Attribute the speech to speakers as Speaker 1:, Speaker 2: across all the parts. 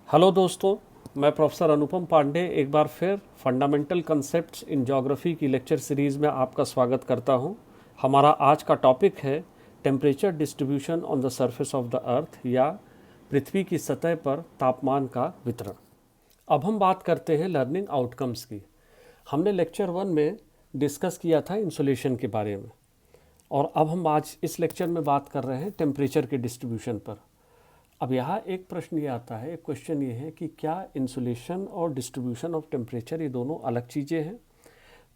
Speaker 1: Hello दोस्तों, मैं professor अनुपम पांडे एक बार फिर फंडामेंटल कंसेप्ट्स इन ज्योग्राफी की लेक्चर सीरीज़ में आपका स्वागत करता हूं। हमारा आज का टॉपिक है temperature distribution on the surface of the earth, या पृथ्वी की सतह पर तापमान का वितरण। अब हम बात करते हैं लर्निंग आउटकम्स की। हमने लेक्चर 1 में डिस्कस किया था इंसुलेशन के बारे में, और अब हम आज इस लेक्चर में बात कर रहे हैं टेम्परेचर के डिस्ट्रीब्यूशन पर। अब यहाँ एक प्रश्न ये आता है, एक क्वेश्चन ये है कि क्या इंसुलेशन और डिस्ट्रीब्यूशन ऑफ टेम्परेचर ये दोनों अलग चीज़ें हैं?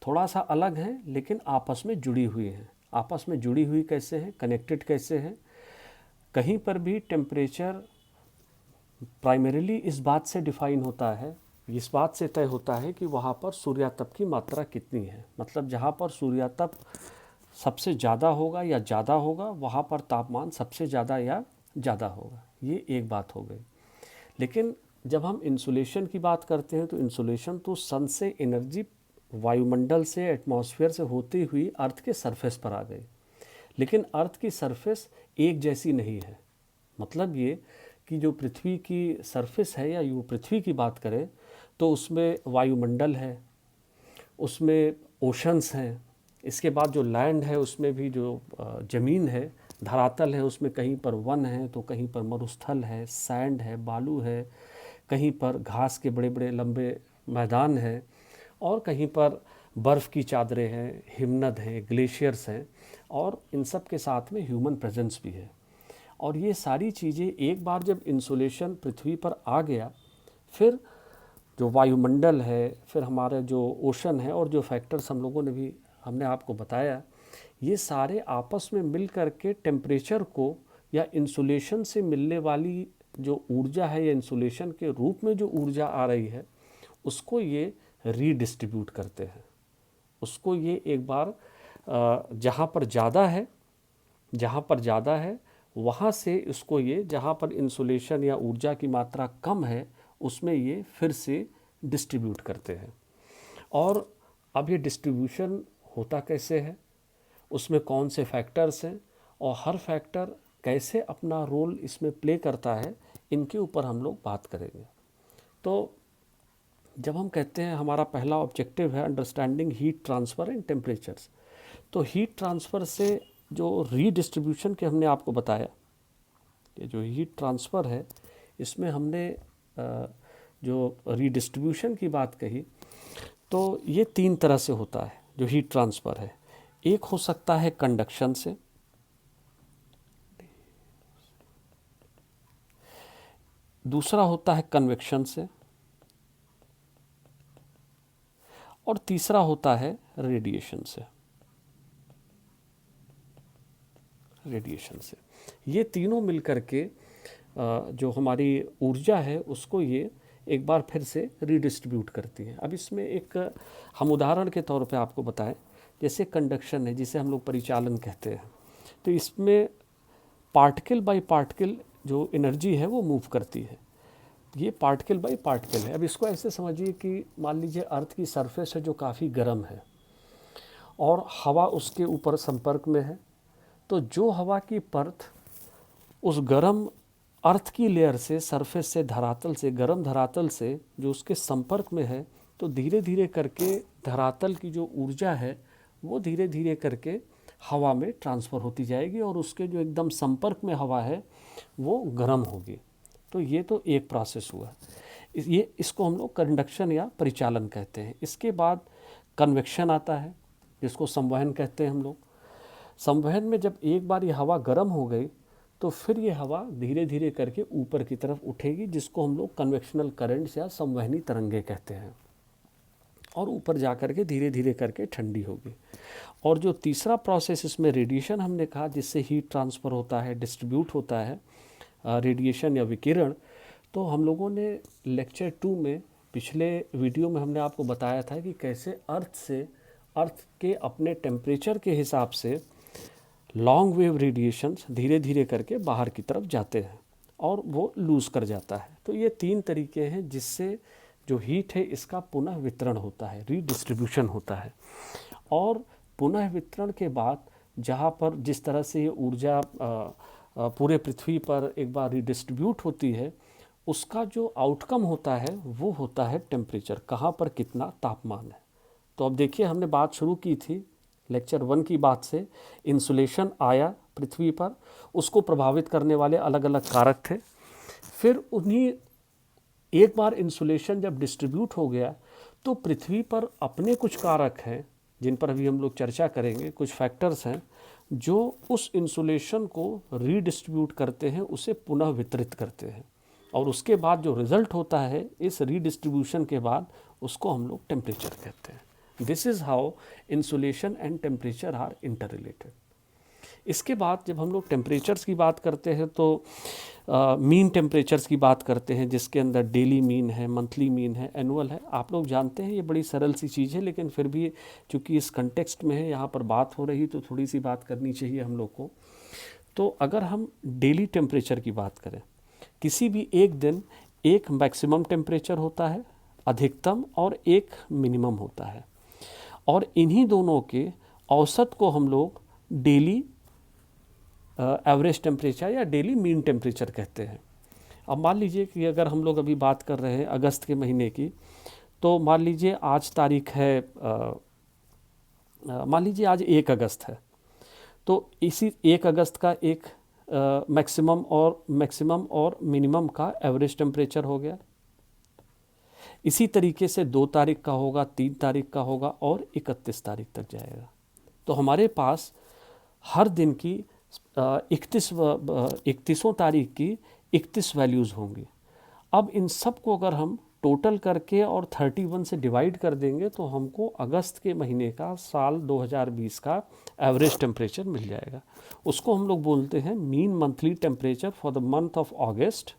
Speaker 1: थोड़ा सा अलग हैं, लेकिन आपस में जुड़ी हुई हैं। आपस में जुड़ी हुई कैसे हैं, कनेक्टेड कैसे हैं? कहीं पर भी टेम्परेचर प्राइमरीली इस बात से डिफाइन होता है, इस बात से तय होता है कि वहाँ पर सूर्यातप की मात्रा कितनी है। मतलब जहाँ पर सूर्यातप सबसे ज़्यादा होगा या ज़्यादा होगा, वहाँ पर तापमान सबसे ज़्यादा या ज़्यादा होगा। ये एक बात हो गई। लेकिन जब हम इंसुलेशन की बात करते हैं तो इंसुलेशन तो सन से एनर्जी वायुमंडल से, एटमॉस्फेयर से होती हुई अर्थ के सरफेस पर आ गई। लेकिन अर्थ की सरफेस एक जैसी नहीं है। मतलब ये कि जो पृथ्वी की सरफेस है, या यूँ पृथ्वी की बात करें तो उसमें वायुमंडल है, उसमें ओशंस हैं, इसके बाद जो लैंड है उसमें भी जो ज़मीन है, धरातल है, उसमें कहीं पर वन है तो कहीं पर मरुस्थल है, सैंड है, बालू है, कहीं पर घास के बड़े बड़े लंबे मैदान हैं, और कहीं पर बर्फ़ की चादरें हैं, हिमनद हैं, ग्लेशियर्स हैं, और इन सब के साथ में ह्यूमन प्रेजेंस भी है। और ये सारी चीज़ें एक बार जब इंसुलेशन पृथ्वी पर आ गया, फिर जो वायुमंडल है, फिर हमारे जो ओशन है, और जो फैक्टर्स हमने आपको बताया, ये सारे आपस में मिल कर के टेम्परेचर को, या इंसुलेशन से मिलने वाली जो ऊर्जा है, या इंसुलेशन के रूप में जो ऊर्जा आ रही है, उसको ये रीडिस्ट्रीब्यूट करते हैं। उसको ये एक बार जहाँ पर ज़्यादा है वहाँ से इसको ये, जहाँ पर इंसुलेशन या ऊर्जा की मात्रा कम है, उसमें ये फिर से डिस्ट्रीब्यूट करते हैं। और अब ये डिस्ट्रीब्यूशन होता कैसे है, उसमें कौन से फैक्टर्स हैं, और हर फैक्टर कैसे अपना रोल इसमें प्ले करता है, इनके ऊपर हम लोग बात करेंगे। तो जब हम कहते हैं हमारा पहला ऑब्जेक्टिव है understanding heat transfer and temperatures, तो हीट ट्रांसफ़र से जो रीडिस्ट्रीब्यूशन के हमने आपको बताया, ये जो हीट ट्रांसफ़र है, इसमें हमने जो रीडिस्ट्रीब्यूशन की बात कही, तो ये 3 तरह से होता है जो हीट ट्रांसफ़र है। एक हो सकता है कंडक्शन से, दूसरा होता है कन्वेक्शन से, और तीसरा होता है रेडिएशन से। ये तीनों मिलकर के जो हमारी ऊर्जा है उसको ये एक बार फिर से रीडिस्ट्रीब्यूट करती है। अब इसमें एक हम उदाहरण के तौर पे आपको बताएं, जैसे कंडक्शन है, जिसे हम लोग परिचालन कहते हैं, तो इसमें पार्टिकल बाय पार्टिकल जो एनर्जी है वो मूव करती है। ये पार्टिकल बाय पार्टिकल है। अब इसको ऐसे समझिए कि मान लीजिए अर्थ की सरफेस है जो काफ़ी गर्म है, और हवा उसके ऊपर संपर्क में है, तो जो हवा की परत उस गर्म अर्थ की लेयर से, सरफेस से, धरातल से, गर्म धरातल से जो उसके संपर्क में है, तो धीरे धीरे करके धरातल की जो ऊर्जा है वो धीरे धीरे करके हवा में ट्रांसफ़र होती जाएगी, और उसके जो एकदम संपर्क में हवा है वो गर्म होगी। तो ये तो एक प्रोसेस हुआ। इसको हम लोग कंडक्शन या परिचालन कहते हैं। इसके बाद कन्वेक्शन आता है, जिसको संवहन कहते हैं हम लोग। संवहन में जब एक बार ये हवा गर्म हो गई, तो फिर ये हवा धीरे धीरे करके ऊपर की तरफ उठेगी, जिसको हम लोग कन्वेक्शनल करंट्स या संवहनी तरंगे कहते हैं, और ऊपर जा कर के धीरे धीरे करके ठंडी होगी। और जो तीसरा प्रोसेस इसमें रेडिएशन हमने कहा, जिससे हीट ट्रांसफ़र होता है, डिस्ट्रीब्यूट होता है, रेडिएशन या विकिरण। तो हम लोगों ने लेक्चर 2 में, पिछले वीडियो में हमने आपको बताया था कि कैसे अर्थ के अपने टेम्परेचर के हिसाब से लॉन्ग वेव रेडिएशंस धीरे धीरे करके बाहर की तरफ जाते हैं और वो लूज़ कर जाता है। तो ये 3 तरीके हैं जिससे जो हीट है इसका पुनः वितरण होता है, रीडिस्ट्रीब्यूशन होता है। और पुनः वितरण के बाद जहाँ पर जिस तरह से ये ऊर्जा पूरे पृथ्वी पर एक बार रीडिस्ट्रीब्यूट होती है, उसका जो आउटकम होता है वो होता है टेम्परेचर, कहाँ पर कितना तापमान है। तो अब देखिए, हमने बात शुरू की थी लेक्चर 1 की बात से, इंसुलेशन आया पृथ्वी पर, उसको प्रभावित करने वाले अलग अलग कारक थे। फिर उन्हीं एक बार इंसुलेशन जब डिस्ट्रीब्यूट हो गया तो पृथ्वी पर अपने कुछ कारक हैं जिन पर अभी हम लोग चर्चा करेंगे, कुछ फैक्टर्स हैं जो उस इंसुलेशन को रीडिस्ट्रीब्यूट करते हैं, उसे पुनः वितरित करते हैं, और उसके बाद जो रिजल्ट होता है इस रीडिस्ट्रीब्यूशन के बाद, उसको हम लोग टेम्परेचर कहते हैं। This is how insolation and temperature are interrelated. इसके बाद जब हम लोग टेम्परेचर्स की बात करते हैं तो मीन टेम्परेचर्स की बात करते हैं, जिसके अंदर डेली मीन है, मंथली मीन है, एनुअल है। आप लोग जानते हैं ये बड़ी सरल सी चीज़ है, लेकिन फिर भी चूँकि इस कंटेक्स्ट में है, यहाँ पर बात हो रही, तो थोड़ी सी बात करनी चाहिए हम लोग को। तो अगर हम डेली टेम्परेचर की बात करें, किसी भी एक दिन एक मैक्सिमम टेम्परेचर होता है, अधिकतम, और एक मिनिमम होता है, और इन्हीं दोनों के औसत को हम लोग डेली एवरेज टेम्परेचर या डेली मीन टेम्परेचर कहते हैं। अब मान लीजिए कि अगर हम लोग अभी बात कर रहे हैं अगस्त के महीने की, तो मान लीजिए आज तारीख है, मान लीजिए आज 1 अगस्त है, तो इसी 1 अगस्त का एक मैक्सिमम और मिनिमम का एवरेज टेम्परेचर हो गया। इसी तरीके से 2 तारीख का होगा, 3 तारीख का होगा, और 31 तारीख तक जाएगा। तो हमारे पास हर दिन की 31 तारीख की 31 वैल्यूज़ होंगी। अब इन सब को अगर हम टोटल करके और 31 से डिवाइड कर देंगे तो हमको अगस्त के महीने का साल 2020 का एवरेज टेम्परेचर मिल जाएगा। उसको हम लोग बोलते हैं mean monthly temperature for the month of August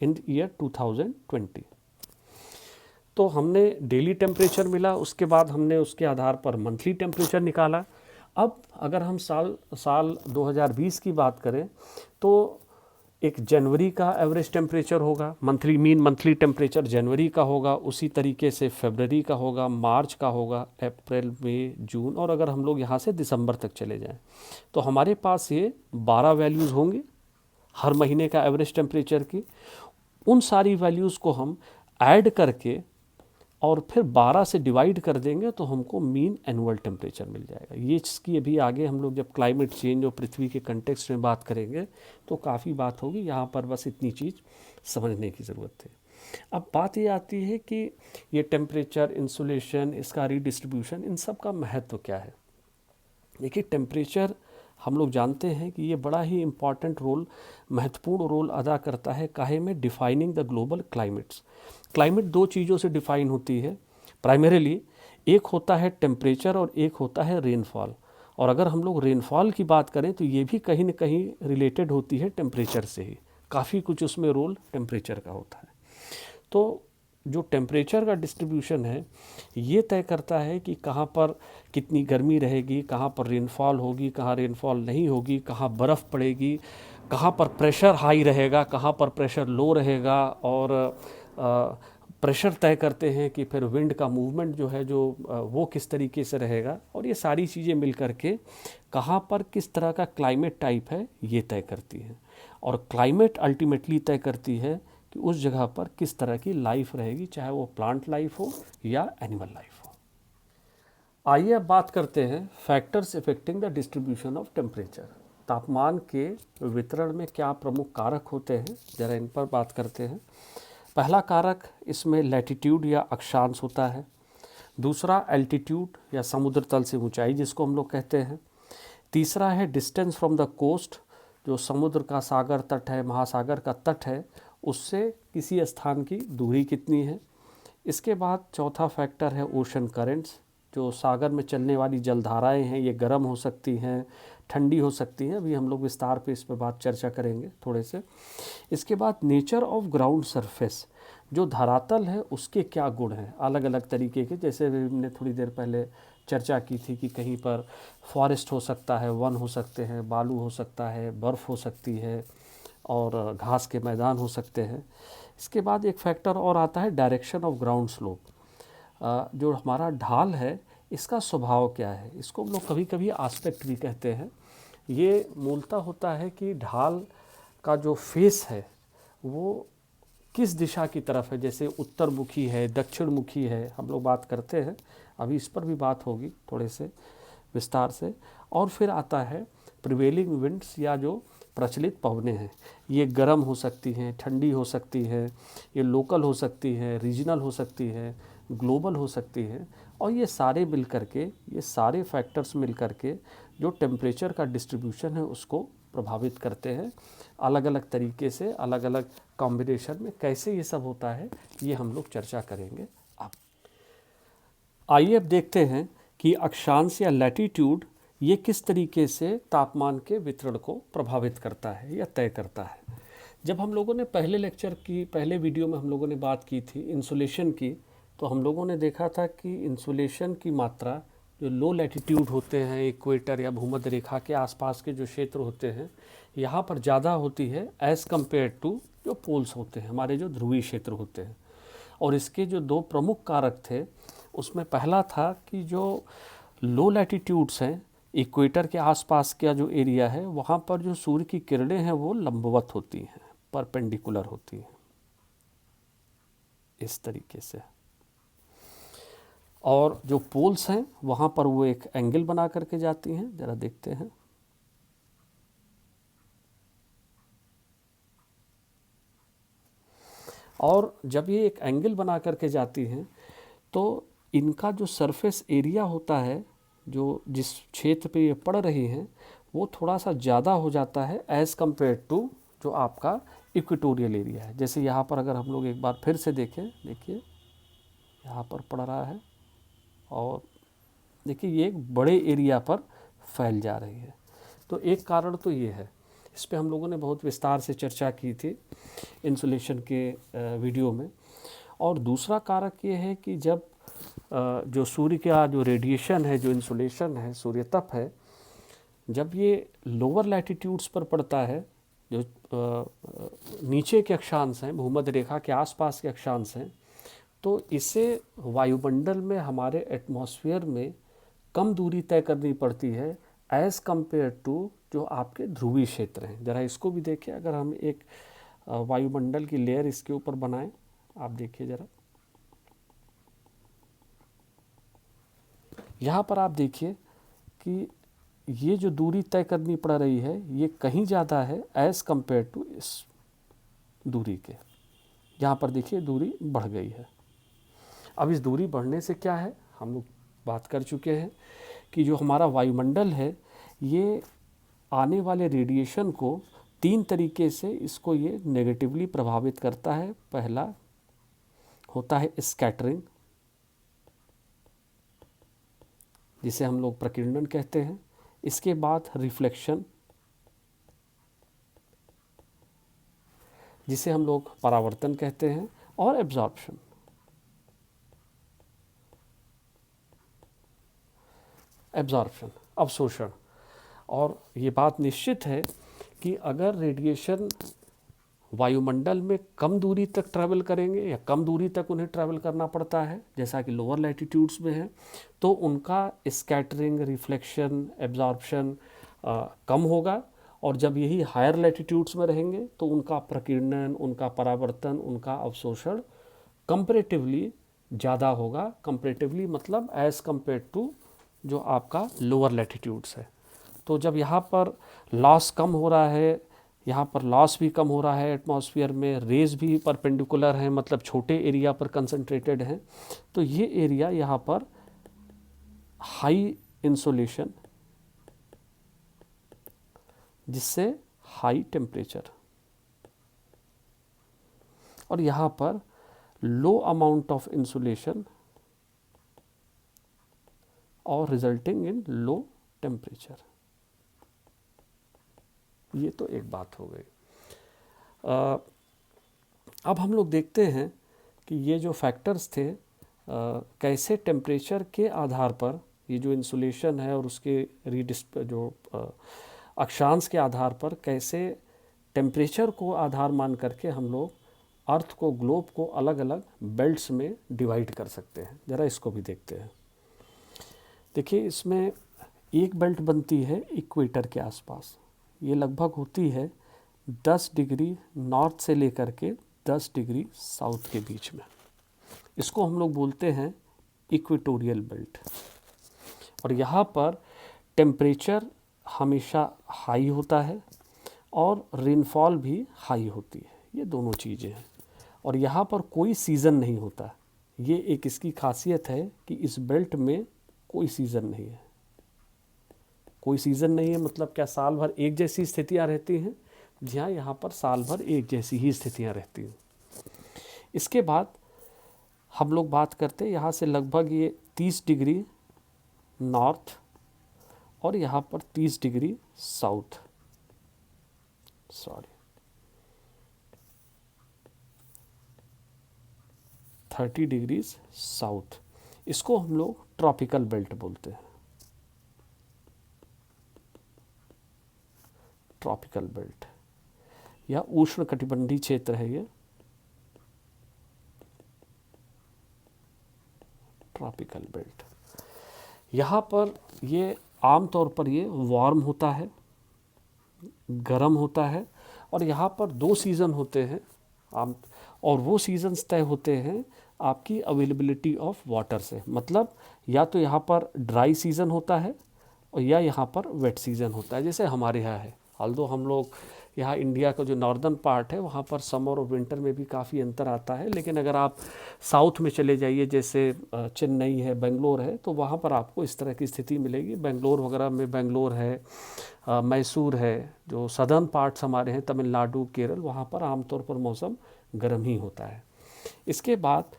Speaker 1: in year 2020। तो हमने डेली टेम्परेचर मिला, उसके बाद हमने उसके आधार पर मंथली टेम्परेचर निकाला। अब अगर हम साल 2020 की बात करें तो एक जनवरी का एवरेज टेम्परेचर होगा, मीन मंथली टेम्परेचर जनवरी का होगा, उसी तरीके से फरवरी का होगा, मार्च का होगा, अप्रैल, मई, जून, और अगर हम लोग यहाँ से दिसंबर तक चले जाएं तो हमारे पास ये 12 वैल्यूज़ होंगी हर महीने का एवरेज टेम्परेचर की। उन सारी वैल्यूज़ को हम ऐड करके और फिर 12 से डिवाइड कर देंगे तो हमको मीन एनुअल टेम्परेचर मिल जाएगा। ये इसकी अभी आगे हम लोग जब क्लाइमेट चेंज और पृथ्वी के कंटेक्स्ट में बात करेंगे तो काफ़ी बात होगी, यहाँ पर बस इतनी चीज़ समझने की ज़रूरत है। अब बात ये आती है कि ये टेम्परेचर, इंसुलेशन, इसका रीडिस्ट्रीब्यूशन, इन सब का महत्व क्या है। देखिए, टेम्परेचर हम लोग जानते हैं कि ये बड़ा ही इम्पॉर्टेंट रोल, महत्वपूर्ण रोल अदा करता है काहे में, defining the global climates. Climate 2 चीज़ों से डिफाइन होती है प्राइमरीली, एक होता है टेम्परेचर और एक होता है रेनफॉल। और अगर हम लोग रेनफॉल की बात करें तो ये भी कहीं न कहीं रिलेटेड होती है टेम्परेचर से ही, काफ़ी कुछ उसमें रोल टेम्परेचर का होता है। तो जो टेम्परेचर का डिस्ट्रीब्यूशन है ये तय करता है कि कहाँ पर कितनी गर्मी रहेगी, कहाँ पर रेनफॉल होगी, कहाँ रेनफॉल नहीं होगी, कहाँ बर्फ़ पड़ेगी, कहाँ पर प्रेशर हाई रहेगा, कहाँ पर प्रेशर लो रहेगा, और प्रेशर तय करते हैं कि फिर विंड का मूवमेंट जो है वो किस तरीके से रहेगा, और ये सारी चीज़ें मिल करके कहाँ पर किस तरह का क्लाइमेट टाइप है ये तय करती हैं। और क्लाइमेट अल्टीमेटली तय करती है कि उस जगह पर किस तरह की लाइफ रहेगी, चाहे वो प्लांट लाइफ हो या एनिमल लाइफ हो। आइए अब बात करते हैं factors affecting the distribution of temperature. तापमान के वितरण में क्या प्रमुख कारक होते हैं, ज़रा इन पर बात करते हैं। पहला कारक इसमें लैटिट्यूड या अक्षांश होता है। दूसरा एल्टीट्यूड या समुद्र तल से ऊंचाई जिसको हम लोग कहते हैं। तीसरा है डिस्टेंस फ्रॉम द कोस्ट, जो समुद्र का सागर तट है, महासागर का तट है, उससे किसी स्थान की दूरी कितनी है। इसके बाद चौथा फैक्टर है ओशन करेंट्स, जो सागर में चलने वाली जलधाराएं हैं, ये गर्म हो सकती हैं, ठंडी हो सकती हैं। अभी हम लोग विस्तार पे इस पर बात चर्चा करेंगे थोड़े से। इसके बाद नेचर ऑफ ग्राउंड सरफेस, जो धरातल है उसके क्या गुण हैं अलग अलग तरीके के, जैसे हमने थोड़ी देर पहले चर्चा की थी कि कहीं पर फॉरेस्ट हो सकता है, वन हो सकते हैं, बालू हो सकता है, बर्फ़ हो सकती है, और घास के मैदान हो सकते हैं। इसके बाद एक फैक्टर और आता है डायरेक्शन ऑफ ग्राउंड स्लोप, जो हमारा ढाल है इसका स्वभाव क्या है। इसको हम लोग कभी कभी आस्पेक्ट भी कहते हैं। ये मूलतः होता है कि ढाल का जो फेस है वो किस दिशा की तरफ है, जैसे उत्तर मुखी है, दक्षिण मुखी है, हम लोग बात करते हैं, अभी इस पर भी बात होगी थोड़े से विस्तार से। और फिर आता है प्रिवेलिंग विंड्स, या जो प्रचलित पवनें हैं, ये गर्म हो सकती हैं, ठंडी हो सकती है, ये लोकल हो सकती है, रीजनल हो सकती है, ग्लोबल हो सकती है। और ये सारे मिल करके, ये सारे फैक्टर्स मिल करके जो टेम्परेचर का डिस्ट्रीब्यूशन है उसको प्रभावित करते हैं। अलग अलग तरीके से, अलग अलग कॉम्बिनेशन में कैसे ये सब होता है, ये हम लोग चर्चा करेंगे। अब आइए अब देखते हैं कि अक्षांश या लैटीट्यूड ये किस तरीके से तापमान के वितरण को प्रभावित करता है या तय करता है। जब हम लोगों ने पहले वीडियो में हम लोगों ने बात की थी इंसुलेशन की, तो हम लोगों ने देखा था कि इंसुलेशन की मात्रा जो लो लैटीट्यूड होते हैं, इक्वेटर या भूमध्य रेखा के आसपास के जो क्षेत्र होते हैं, यहाँ पर ज़्यादा होती है एज़ कम्पेयर टू जो पोल्स होते हैं, हमारे जो ध्रुवीय क्षेत्र होते हैं। और इसके जो दो प्रमुख कारक थे, उसमें पहला था कि जो लो लैटीट्यूड्स हैं, इक्वेटर के आसपास का जो एरिया है, वहाँ पर जो सूर्य की किरणें हैं वो लंबवत होती हैं, परपेंडिकुलर होती हैं इस तरीके से। और जो पोल्स हैं वहाँ पर वो एक एंगल बना करके जाती हैं, ज़रा देखते हैं। और जब ये एक एंगल बना करके जाती हैं तो इनका जो सरफेस एरिया होता है, जो जिस क्षेत्र पे ये पड़ रही हैं, वो थोड़ा सा ज़्यादा हो जाता है एज़ कम्पेयर टू जो आपका इक्वेटोरियल एरिया है। जैसे यहाँ पर अगर हम लोग एक बार फिर से देखें, देखिए यहाँ पर पड़ रहा है और देखिए ये एक बड़े एरिया पर फैल जा रही है। तो एक कारण तो ये है, इस पे हम लोगों ने बहुत विस्तार से चर्चा की थी इंसुलेशन के वीडियो में। और दूसरा कारक ये है कि जब जो सूर्य का जो रेडिएशन है, जो इंसुलेशन है, सूर्यतप है, जब ये लोअर लैटीट्यूड्स पर पड़ता है, जो नीचे के अक्षांश हैं, भूमध्य रेखा के आसपास के अक्षांश हैं, तो इसे वायुमंडल में, हमारे एटमॉस्फेयर में कम दूरी तय करनी पड़ती है एज़ कम्पेयर टू जो आपके ध्रुवीय क्षेत्र हैं। ज़रा इसको भी देखिए, अगर हम एक वायुमंडल की लेयर इसके ऊपर बनाएं, आप देखिए ज़रा, यहाँ पर आप देखिए कि ये जो दूरी तय करनी पड़ रही है ये कहीं ज़्यादा है एज़ कम्पेयर टू इस दूरी के। यहाँ पर देखिए दूरी बढ़ गई है। अब इस दूरी बढ़ने से क्या है, हम लोग बात कर चुके हैं कि जो हमारा वायुमंडल है ये आने वाले रेडिएशन को तीन तरीके से इसको ये नेगेटिवली प्रभावित करता है। पहला होता है स्कैटरिंग, जिसे हम लोग प्रकीर्णन कहते हैं। इसके बाद रिफ्लेक्शन, जिसे हम लोग परावर्तन कहते हैं, और एब्जॉर्प्शन। अवशोषण। और ये बात निश्चित है कि अगर रेडिएशन वायुमंडल में कम दूरी तक ट्रैवल करेंगे या कम दूरी तक उन्हें ट्रैवल करना पड़ता है, जैसा कि लोअर लैटीट्यूड्स में है, तो उनका स्कैटरिंग, रिफ्लेक्शन, एब्जॉर्प्शन कम होगा। और जब यही हायर लैटीट्यूड्स में रहेंगे तो उनका प्रकीर्णन, उनका परावर्तन, उनका अवशोषण कंपैरेटिवली ज़्यादा होगा। कंपैरेटिवली मतलब एज़ कम्पेयर टू जो आपका लोअर लैटीट्यूड्स है। तो जब यहाँ पर लॉस कम हो रहा है, यहाँ पर लॉस भी कम हो रहा है एटमॉस्फेयर में, रेज भी परपेंडिकुलर हैं, मतलब छोटे एरिया पर कंसंट्रेटेड हैं, तो ये एरिया यहाँ पर हाई इंसुलेशन, जिससे हाई टेम्परेचर, और यहाँ पर लो अमाउंट ऑफ इंसुलेशन और रिजल्टिंग इन लो टेम्परेचर। ये तो एक बात हो गई। अब हम लोग देखते हैं कि ये जो फैक्टर्स थे कैसे टेम्परेचर के आधार पर, ये जो इंसुलेशन है और उसके अक्षांश के आधार पर कैसे टेम्परेचर को आधार मान करके हम लोग अर्थ को, ग्लोब को अलग अलग बेल्ट्स में डिवाइड कर सकते हैं। ज़रा इसको भी देखते हैं। देखिए इसमें एक बेल्ट बनती है इक्वेटर के आसपास, ये लगभग होती है 10 डिग्री नॉर्थ से लेकर के 10 डिग्री साउथ के बीच में। इसको हम लोग बोलते हैं इक्वेटोरियल बेल्ट। और यहाँ पर टेम्परेचर हमेशा हाई होता है और रेनफॉल भी हाई होती है, ये दोनों चीज़ें हैं। और यहाँ पर कोई सीज़न नहीं होता, ये एक इसकी खासियत है कि इस बेल्ट में कोई सीज़न नहीं है। कोई सीज़न नहीं है मतलब क्या, साल भर एक जैसी स्थितियाँ रहती हैं, जहाँ यहाँ पर साल भर एक जैसी ही स्थितियाँ रहती हैं। इसके बाद हम लोग बात करते हैं यहाँ से लगभग ये 30 डिग्री नॉर्थ और यहाँ पर 30 डिग्री साउथ, 30 डिग्रीज साउथ, इसको हम लोग ट्रॉपिकल बेल्ट बोलते हैं। ट्रॉपिकल बेल्ट या उष्ण कटिबंधीय क्षेत्र है ये, ट्रॉपिकल बेल्ट। यहाँ पर ये आमतौर पर ये वार्म होता है, गर्म होता है, और यहाँ पर 2 सीज़न होते हैं और वो सीजन्स तय होते हैं आपकी अवेलेबिलिटी ऑफ वाटर से। मतलब या तो यहाँ पर ड्राई सीज़न होता है और या यहाँ पर वेट सीज़न होता है, जैसे हमारे यहाँ है। ऑल्दो हम लोग यहाँ इंडिया का जो नॉर्दर्न पार्ट है वहाँ पर समर और विंटर में भी काफ़ी अंतर आता है, लेकिन अगर आप साउथ में चले जाइए, जैसे चेन्नई है, बेंगलोर है, तो वहाँ पर आपको इस तरह की स्थिति मिलेगी। बेंगलोर वगैरह में, बेंगलोर है, मैसूर है, जो सदर्न पार्ट्स हमारे हैं, तमिलनाडु, केरल, वहाँ पर आमतौर पर मौसम गर्म ही होता है। इसके बाद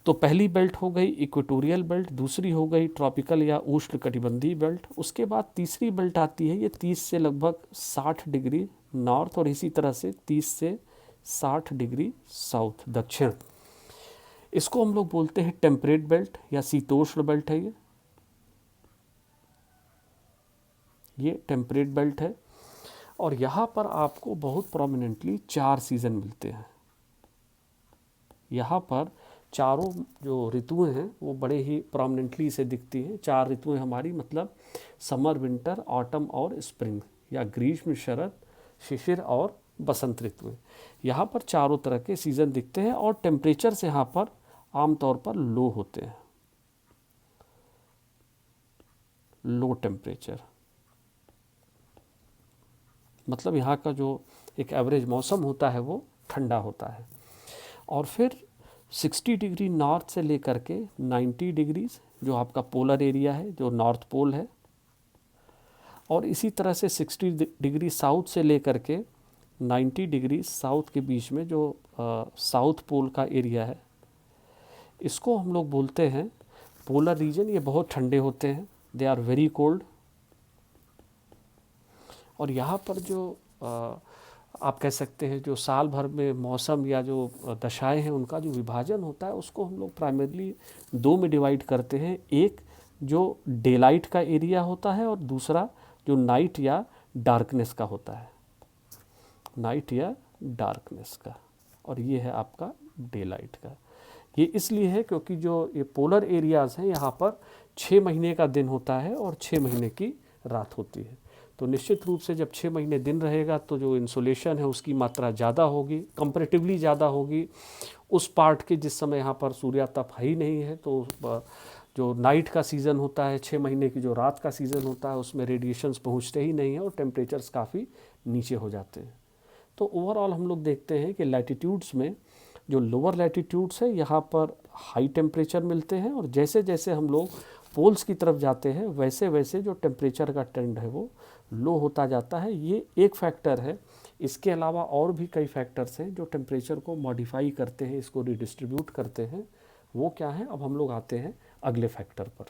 Speaker 1: तो पहली बेल्ट हो गई इक्वेटोरियल बेल्ट, दूसरी हो गई ट्रॉपिकल या उष्ण कटिबंधीय बेल्ट। उसके बाद तीसरी बेल्ट आती है, ये 30 से लगभग 60 डिग्री नॉर्थ और इसी तरह से 30 से 60 डिग्री साउथ, दक्षिण। इसको हम लोग बोलते हैं टेम्परेट बेल्ट या शीतोष्ण बेल्ट है। ये टेम्परेट बेल्ट है और यहाँ पर आपको बहुत प्रोमिनेंटली 4 सीज़न मिलते हैं। यहाँ पर चारों जो ऋतुएं हैं वो बड़े ही प्रोमिनेंटली से दिखती हैं। 4 ऋतुएं हमारी, मतलब समर, विंटर, ऑटम और स्प्रिंग, या ग्रीष्म, शरद, शिशिर और बसंत ऋतुएं। यहाँ पर चारों तरह के सीज़न दिखते हैं और टेम्परेचर से यहाँ पर आमतौर पर लो होते हैं, लो टेम्परेचर। मतलब यहाँ का जो एक एवरेज मौसम होता है वो ठंडा होता है। और फिर 60 डिग्री नॉर्थ से लेकर के 90 डिग्रीज जो आपका पोलर एरिया है, जो नॉर्थ पोल है, और इसी तरह से 60 डिग्री साउथ से लेकर के 90 डिग्री साउथ के बीच में जो साउथ पोल का एरिया है, इसको हम लोग बोलते हैं पोलर रीजन। ये बहुत ठंडे होते हैं, दे आर वेरी कोल्ड। और यहाँ पर जो आप कह सकते हैं जो साल भर में मौसम या जो दशाएं हैं उनका जो विभाजन होता है उसको हम लोग प्राइमरली 2 में डिवाइड करते हैं। एक जो डे लाइट का एरिया होता है और दूसरा जो नाइट या डार्कनेस का होता है, नाइट या डार्कनेस का। और ये है आपका डे लाइट का। ये इसलिए है क्योंकि जो ये पोलर एरियाज़ हैं यहाँ पर 6 महीने का दिन होता है और 6 महीने की रात होती है। तो निश्चित रूप से जब 6 महीने दिन रहेगा तो जो इंसोलेशन है उसकी मात्रा ज़्यादा होगी, कंपैरेटिवली ज़्यादा होगी उस पार्ट के जिस समय यहाँ पर सूर्यातप ही नहीं है। तो जो नाइट का सीज़न होता है, 6 महीने की जो रात का सीज़न होता है, उसमें रेडिएशंस पहुँचते ही नहीं हैं और टेम्परेचर्स काफ़ी नीचे हो जाते हैं। तो ओवरऑल हम लोग देखते हैं कि लैटिट्यूड्स में जो लोअर लैटिट्यूड्स है यहाँ पर हाई टेम्परेचर मिलते हैं, और जैसे जैसे हम लोग पोल्स की तरफ जाते हैं वैसे वैसे जो टेम्परेचर का ट्रेंड है वो लो होता जाता है। ये एक फैक्टर है। इसके अलावा और भी कई फैक्टर्स हैं जो टेम्परेचर को मॉडिफाई करते हैं, इसको रिडिस्ट्रीब्यूट करते हैं। वो क्या है, अब हम लोग आते हैं अगले फैक्टर पर।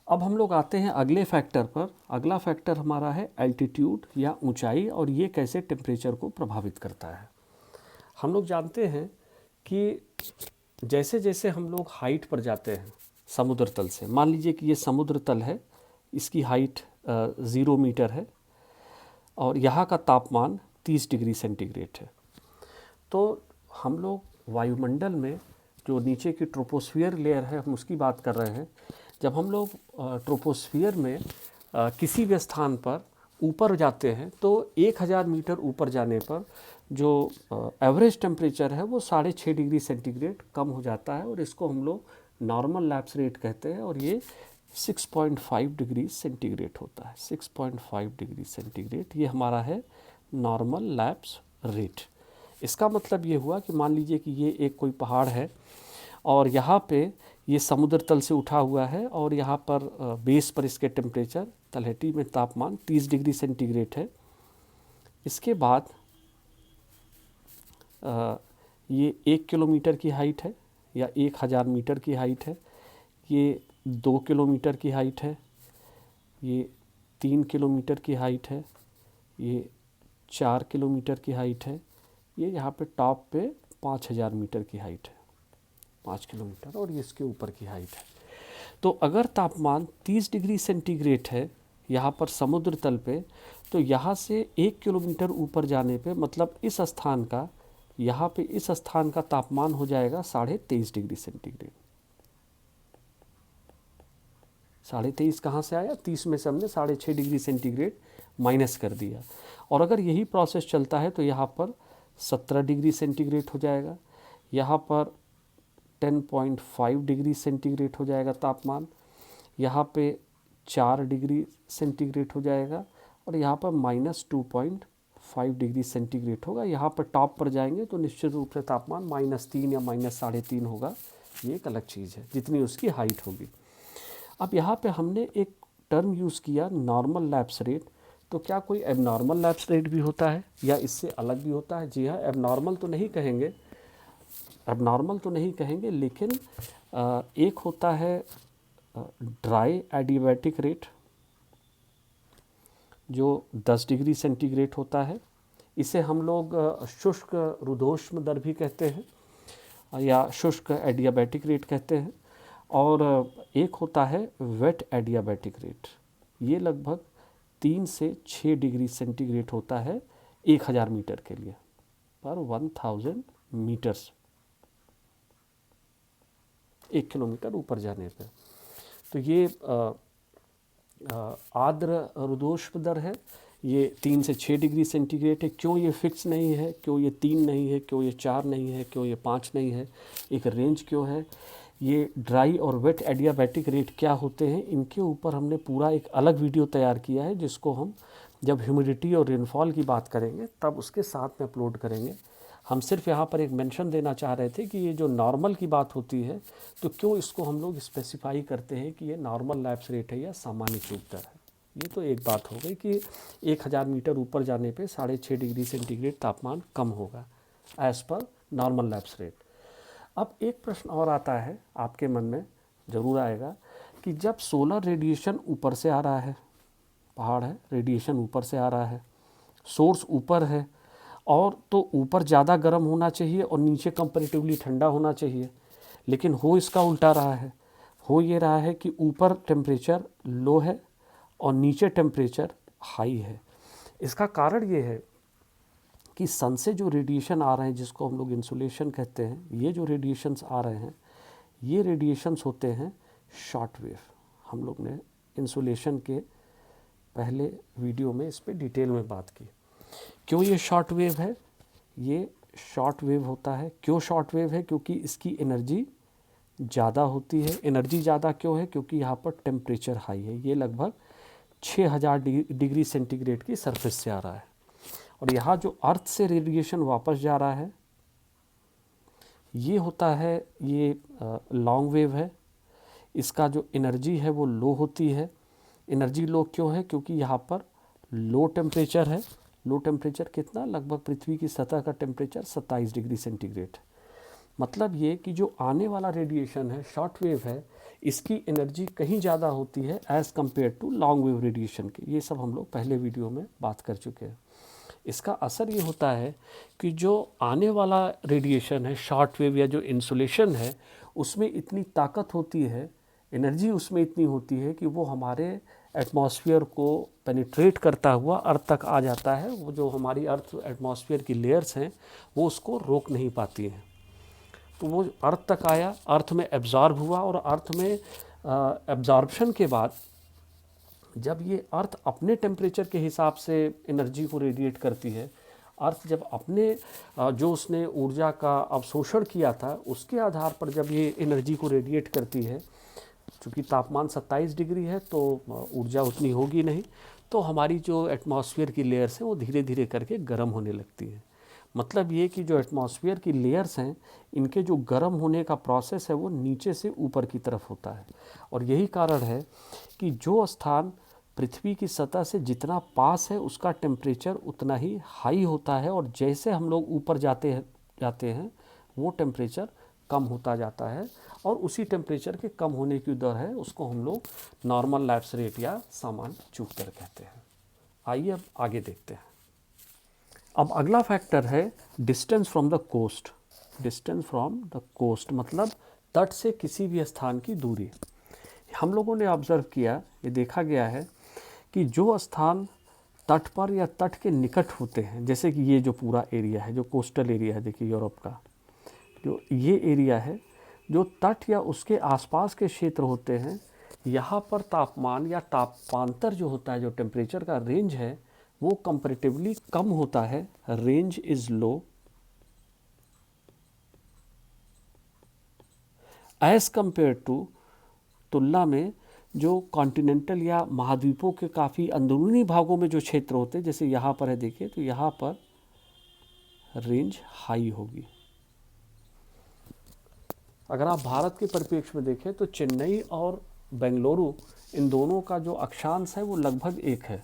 Speaker 1: अब हम लोग आते हैं अगले फैक्टर पर। अगला फैक्टर हमारा है एल्टीट्यूड या ऊंचाई, और ये कैसे टेम्परेचर को प्रभावित करता है। हम लोग जानते हैं कि जैसे जैसे हम लोग हाइट पर जाते हैं समुद्र तल से, मान लीजिए कि ये समुद्र तल है, इसकी हाइट 0 मीटर है और यहाँ का तापमान 30 डिग्री सेंटीग्रेड है। तो हम लोग वायुमंडल में जो नीचे की ट्रोपोस्फियर लेयर है हम उसकी बात कर रहे हैं। जब हम लोग ट्रोपोस्फियर में किसी भी स्थान पर ऊपर जाते हैं तो 1000 मीटर ऊपर जाने पर जो एवरेज टेम्परेचर है वो 6.5 डिग्री सेंटीग्रेड कम हो जाता है, और इसको हम लोग नॉर्मल लैप्स रेट कहते हैं, और ये 6.5 डिग्री सेंटीग्रेड होता है। 6.5 डिग्री सेंटीग्रेड ये हमारा है नॉर्मल लैप्स रेट। इसका मतलब ये हुआ कि मान लीजिए कि ये एक कोई पहाड़ है और यहाँ पे ये समुद्र तल से उठा हुआ है, और यहाँ पर बेस पर इसके टेम्परेचर तलहटी में तापमान 30 डिग्री सेंटीग्रेड है। इसके बाद ये 1 किलोमीटर की हाइट है या 1000 मीटर की हाइट है, ये 2 किलोमीटर की हाइट है, ये 3 किलोमीटर की हाइट है, ये 4 किलोमीटर की हाइट है, ये यहाँ पे टॉप पे 5000 मीटर की हाइट है, 5 किलोमीटर, और ये इसके ऊपर की हाइट है। तो अगर तापमान 30 डिग्री सेंटीग्रेड है यहाँ पर समुद्र तल पे, तो यहाँ से 1 किलोमीटर ऊपर जाने पे मतलब इस स्थान का, यहाँ पे इस स्थान का तापमान हो जाएगा 23.5 डिग्री सेंटीग्रेड। 23.5 कहाँ से आया? 30 में से हमने 6.5 डिग्री सेंटीग्रेड माइनस कर दिया। और अगर यही प्रोसेस चलता है तो यहाँ पर 17 डिग्री सेंटीग्रेड हो जाएगा, यहाँ पर 10.5 डिग्री सेंटीग्रेड हो जाएगा तापमान, यहाँ पे 4 डिग्री सेंटीग्रेड हो जाएगा, और यहाँ पर -2.5 डिग्री सेंटीग्रेड होगा। यहाँ पर टॉप पर जाएंगे तो निश्चित रूप से तापमान -3 या -3.5 होगा, ये एक अलग चीज़ है जितनी उसकी हाइट होगी। अब यहाँ पे हमने एक टर्म यूज़ किया नॉर्मल लैप्स रेट। तो क्या कोई एबनॉर्मल लैप्स रेट भी होता है या इससे अलग भी होता है? जी हाँ, एबनॉर्मल तो नहीं कहेंगे, लेकिन एक होता है ड्राई एडियाबैटिक रेट जो 10 डिग्री सेंटीग्रेड होता है। इसे हम लोग शुष्क रुद्धोष्म दर भी कहते हैं या शुष्क एडियाबैटिक रेट कहते हैं। और एक होता है वेट एडियाबैटिक रेट, ये लगभग 3 से 6 डिग्री सेंटीग्रेड होता है 1000 मीटर के लिए, पर 1000 मीटर्स 1 किलोमीटर ऊपर जाने पे। तो ये आर्द्र रुद्धोष्म दर है, ये 3 से 6 डिग्री सेंटीग्रेड है। क्यों ये फिक्स नहीं है? क्यों ये 3 नहीं है? क्यों ये 4 नहीं है? क्यों ये 5 नहीं है? एक रेंज क्यों है? ये ड्राई और वेट एडियाबैटिक रेट क्या होते हैं, इनके ऊपर हमने पूरा एक अलग वीडियो तैयार किया है, जिसको हम जब ह्यूमिडिटी और रेनफॉल की बात करेंगे तब उसके साथ में अपलोड करेंगे। हम सिर्फ यहाँ पर एक मेंशन देना चाह रहे थे कि ये जो नॉर्मल की बात होती है तो क्यों इसको हम लोग स्पेसिफाई करते हैं कि ये नॉर्मल लैप्स रेट है या सामान्य चूक दर है। ये तो एक बात हो गई कि 1000 मीटर ऊपर जाने पे 6.5 डिग्री सेंटीग्रेड तापमान कम होगा as per normal lapse rate. अब एक प्रश्न और आता है आपके मन में, ज़रूर आएगा, कि जब सोलर रेडिएशन ऊपर से आ रहा है, पहाड़ है, रेडिएशन ऊपर से आ रहा है, सोर्स ऊपर है, और तो ऊपर ज़्यादा गर्म होना चाहिए और नीचे कंपैरेटिवली ठंडा होना चाहिए, लेकिन हो इसका उल्टा रहा है। हो ये रहा है कि ऊपर टेम्परेचर लो है और नीचे टेम्परेचर हाई है। इसका कारण ये है कि सन से जो रेडिएशन आ रहे हैं, जिसको हम लोग इंसुलेशन कहते हैं, ये जो रेडिएशंस आ रहे हैं, ये रेडिएशंस होते हैं शॉर्ट वेव। हम लोग ने इंसुलेशन के पहले वीडियो में इस पर डिटेल में बात की। क्यों ये शॉर्ट वेव है? ये शॉर्ट वेव होता है। क्यों शॉर्ट वेव है? क्योंकि इसकी एनर्जी ज़्यादा होती है। एनर्जी ज़्यादा क्यों है? क्योंकि यहाँ पर टेम्परेचर हाई है। ये लगभग 6000 डिग्री सेंटीग्रेड की सरफेस से आ रहा है, और यहाँ जो अर्थ से रेडिएशन वापस जा रहा है ये होता है, ये लॉन्ग वेव है। इसका जो एनर्जी है वो लो होती है। एनर्जी लो क्यों है? क्योंकि यहाँ पर लो टेम्परेचर है। लो टेम्परेचर कितना? लगभग पृथ्वी की सतह का टेम्परेचर 27 डिग्री सेंटीग्रेड। मतलब ये कि जो आने वाला रेडिएशन है, शॉर्ट वेव है, इसकी एनर्जी कहीं ज़्यादा होती है as compare to long wave radiation के। ये सब हम लोग पहले वीडियो में बात कर चुके हैं। इसका असर ये होता है कि जो आने वाला रेडिएशन है, शॉर्ट वेव या जो इंसुलेशन है, उसमें इतनी ताकत होती है, एनर्जी उसमें इतनी होती है कि वो हमारे एटमॉस्फेयर को पेनिट्रेट करता हुआ अर्थ तक आ जाता है। वो जो हमारी अर्थ एटमॉस्फेयर की लेयर्स हैं वो उसको रोक नहीं पाती हैं। तो वो अर्थ तक आया, अर्थ में एब्जॉर्ब हुआ, और अर्थ में एब्जॉर्प्शन के बाद जब ये अर्थ अपने टेम्परेचर के हिसाब से एनर्जी को रेडिएट करती है, अर्थ जब अपने जो उसने ऊर्जा का अवशोषण किया था उसके आधार पर जब ये एनर्जी को रेडिएट करती है, चूँकि तापमान 27 डिग्री है तो ऊर्जा उतनी होगी नहीं, तो हमारी जो एटमॉस्फेयर की लेयर्स हैं वो धीरे धीरे करके गर्म होने लगती हैं। मतलब ये कि जो एटमॉस्फेयर की लेयर्स हैं इनके जो गर्म होने का प्रोसेस है वो नीचे से ऊपर की तरफ होता है। और यही कारण है कि जो स्थान पृथ्वी की सतह से जितना पास है उसका टेम्परेचर उतना ही हाई होता है, और जैसे हम लोग ऊपर जाते हैं वो टेम्परेचर कम होता जाता है, और उसी टेम्परेचर के कम होने की दर है उसको हम लोग नॉर्मल लैप्स रेट या सामान्य चूक दर कहते हैं। आइए अब आगे देखते हैं। अब अगला फैक्टर है distance from the coast. Distance from the coast मतलब तट से किसी भी स्थान की दूरी। हम लोगों ने ऑब्ज़र्व किया, ये देखा गया है कि जो स्थान तट पर या तट के निकट होते हैं, जैसे कि ये जो पूरा एरिया है जो कोस्टल एरिया है, देखिए यूरोप का जो ये एरिया है, जो तट या उसके आसपास के क्षेत्र होते हैं, यहाँ पर तापमान या तापांतर जो होता है, जो टेम्परेचर का रेंज है वो कंपैरेटिवली कम होता है। Range is low as compare to, तुलना में जो कॉन्टिनेंटल या महाद्वीपों के काफ़ी अंदरूनी भागों में जो क्षेत्र होते हैं, जैसे यहाँ पर है देखिए, तो यहाँ पर रेंज हाई होगी। अगर आप भारत के परिप्रेक्ष्य में देखें तो चेन्नई और बेंगलुरु इन दोनों का जो अक्षांश है वो लगभग एक है,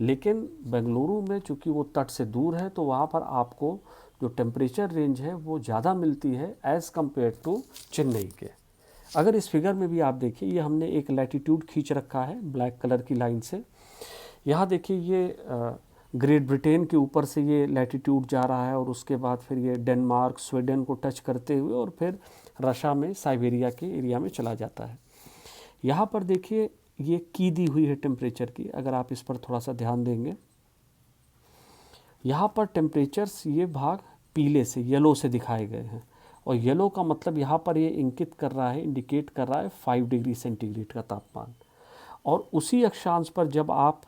Speaker 1: लेकिन बेंगलुरु में चूँकि वो तट से दूर है तो वहाँ पर आपको जो टेम्परेचर रेंज है वो ज़्यादा मिलती है एज़ कम्पेयर टू चेन्नई के। अगर इस फिगर में भी आप देखिए, ये हमने एक लैटीट्यूड खींच रखा है ब्लैक कलर की लाइन से। यहाँ देखिए ये ग्रेट ब्रिटेन के ऊपर से ये लैटीट्यूड जा रहा है और उसके बाद फिर ये डेनमार्क स्वीडन को टच करते हुए और फिर रशिया में साइबेरिया के एरिया में चला जाता है। यहाँ पर देखिए ये की दी हुई है टेम्परेचर की, अगर आप इस पर थोड़ा सा ध्यान देंगे, यहाँ पर टेम्परेचर्स ये भाग पीले से येलो से दिखाए गए हैं, और येलो का मतलब यहाँ पर ये इंकित कर रहा है, इंडिकेट कर रहा है 5 डिग्री सेंटीग्रेड का तापमान। और उसी अक्षांश पर जब आप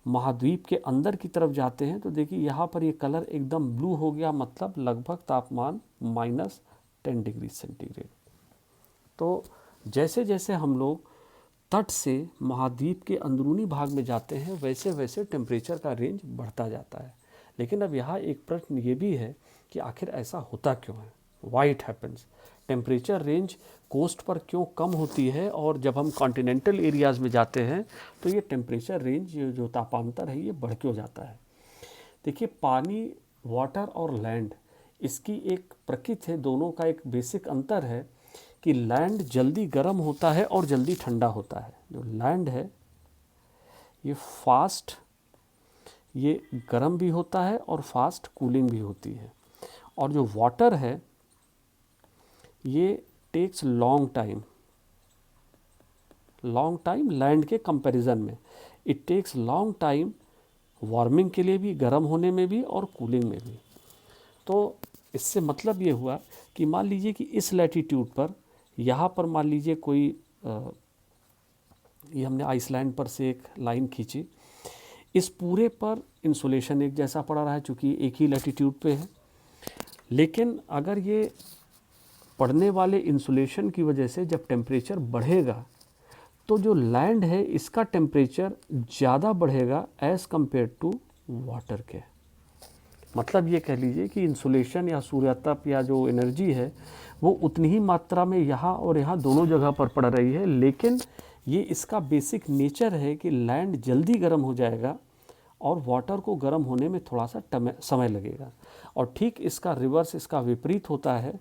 Speaker 1: महाद्वीप के अंदर की तरफ जाते हैं तो देखिए यहाँ पर ये कलर एकदम ब्लू हो गया, मतलब लगभग तापमान -10 डिग्री सेंटीग्रेड। तो जैसे जैसे हम लोग तट से महाद्वीप के अंदरूनी भाग में जाते हैं वैसे वैसे टेम्परेचर का रेंज बढ़ता जाता है। लेकिन अब यहाँ एक प्रश्न ये भी है कि आखिर ऐसा होता क्यों है, why it happens. Temperature range coast पर क्यों कम होती है और जब हम कॉन्टिनेंटल एरियाज़ में जाते हैं तो ये टेम्परेचर रेंज जो तापांतर है ये बढ़ क्यों जाता है। देखिए पानी, वाटर और लैंड, इसकी एक प्रकृति है, दोनों का एक बेसिक अंतर है कि लैंड जल्दी गर्म होता है और जल्दी ठंडा होता है। जो लैंड है ये फास्ट, ये गर्म भी होता है और फास्ट कूलिंग भी होती है, और जो वाटर है ये टेक्स लॉन्ग टाइम लैंड के कंपैरिजन में। It takes long time warming के लिए भी, गर्म होने में भी और कूलिंग में भी। तो इससे मतलब ये हुआ कि मान लीजिए कि इस लैटीट्यूड पर, यहाँ पर मान लीजिए कोई ये हमने आइसलैंड पर से एक लाइन खींची, इस पूरे पर इंसुलेशन एक जैसा पड़ा रहा है चूँकि एक ही लैटीट्यूड पे है। लेकिन अगर ये पड़ने वाले इंसुलेशन की वजह से जब टेम्परेचर बढ़ेगा तो जो लैंड है इसका टेम्परेचर ज़्यादा बढ़ेगा एज़ कंपेयर टू वाटर के। मतलब ये कह लीजिए कि इंसुलेशन या सूर्यतप या जो एनर्जी है वो उतनी ही मात्रा में यहाँ और यहाँ दोनों जगह पर पड़ रही है, लेकिन ये इसका बेसिक नेचर है कि लैंड जल्दी गर्म हो जाएगा और वाटर को गर्म होने में थोड़ा सा समय लगेगा। और ठीक इसका रिवर्स, इसका विपरीत होता है,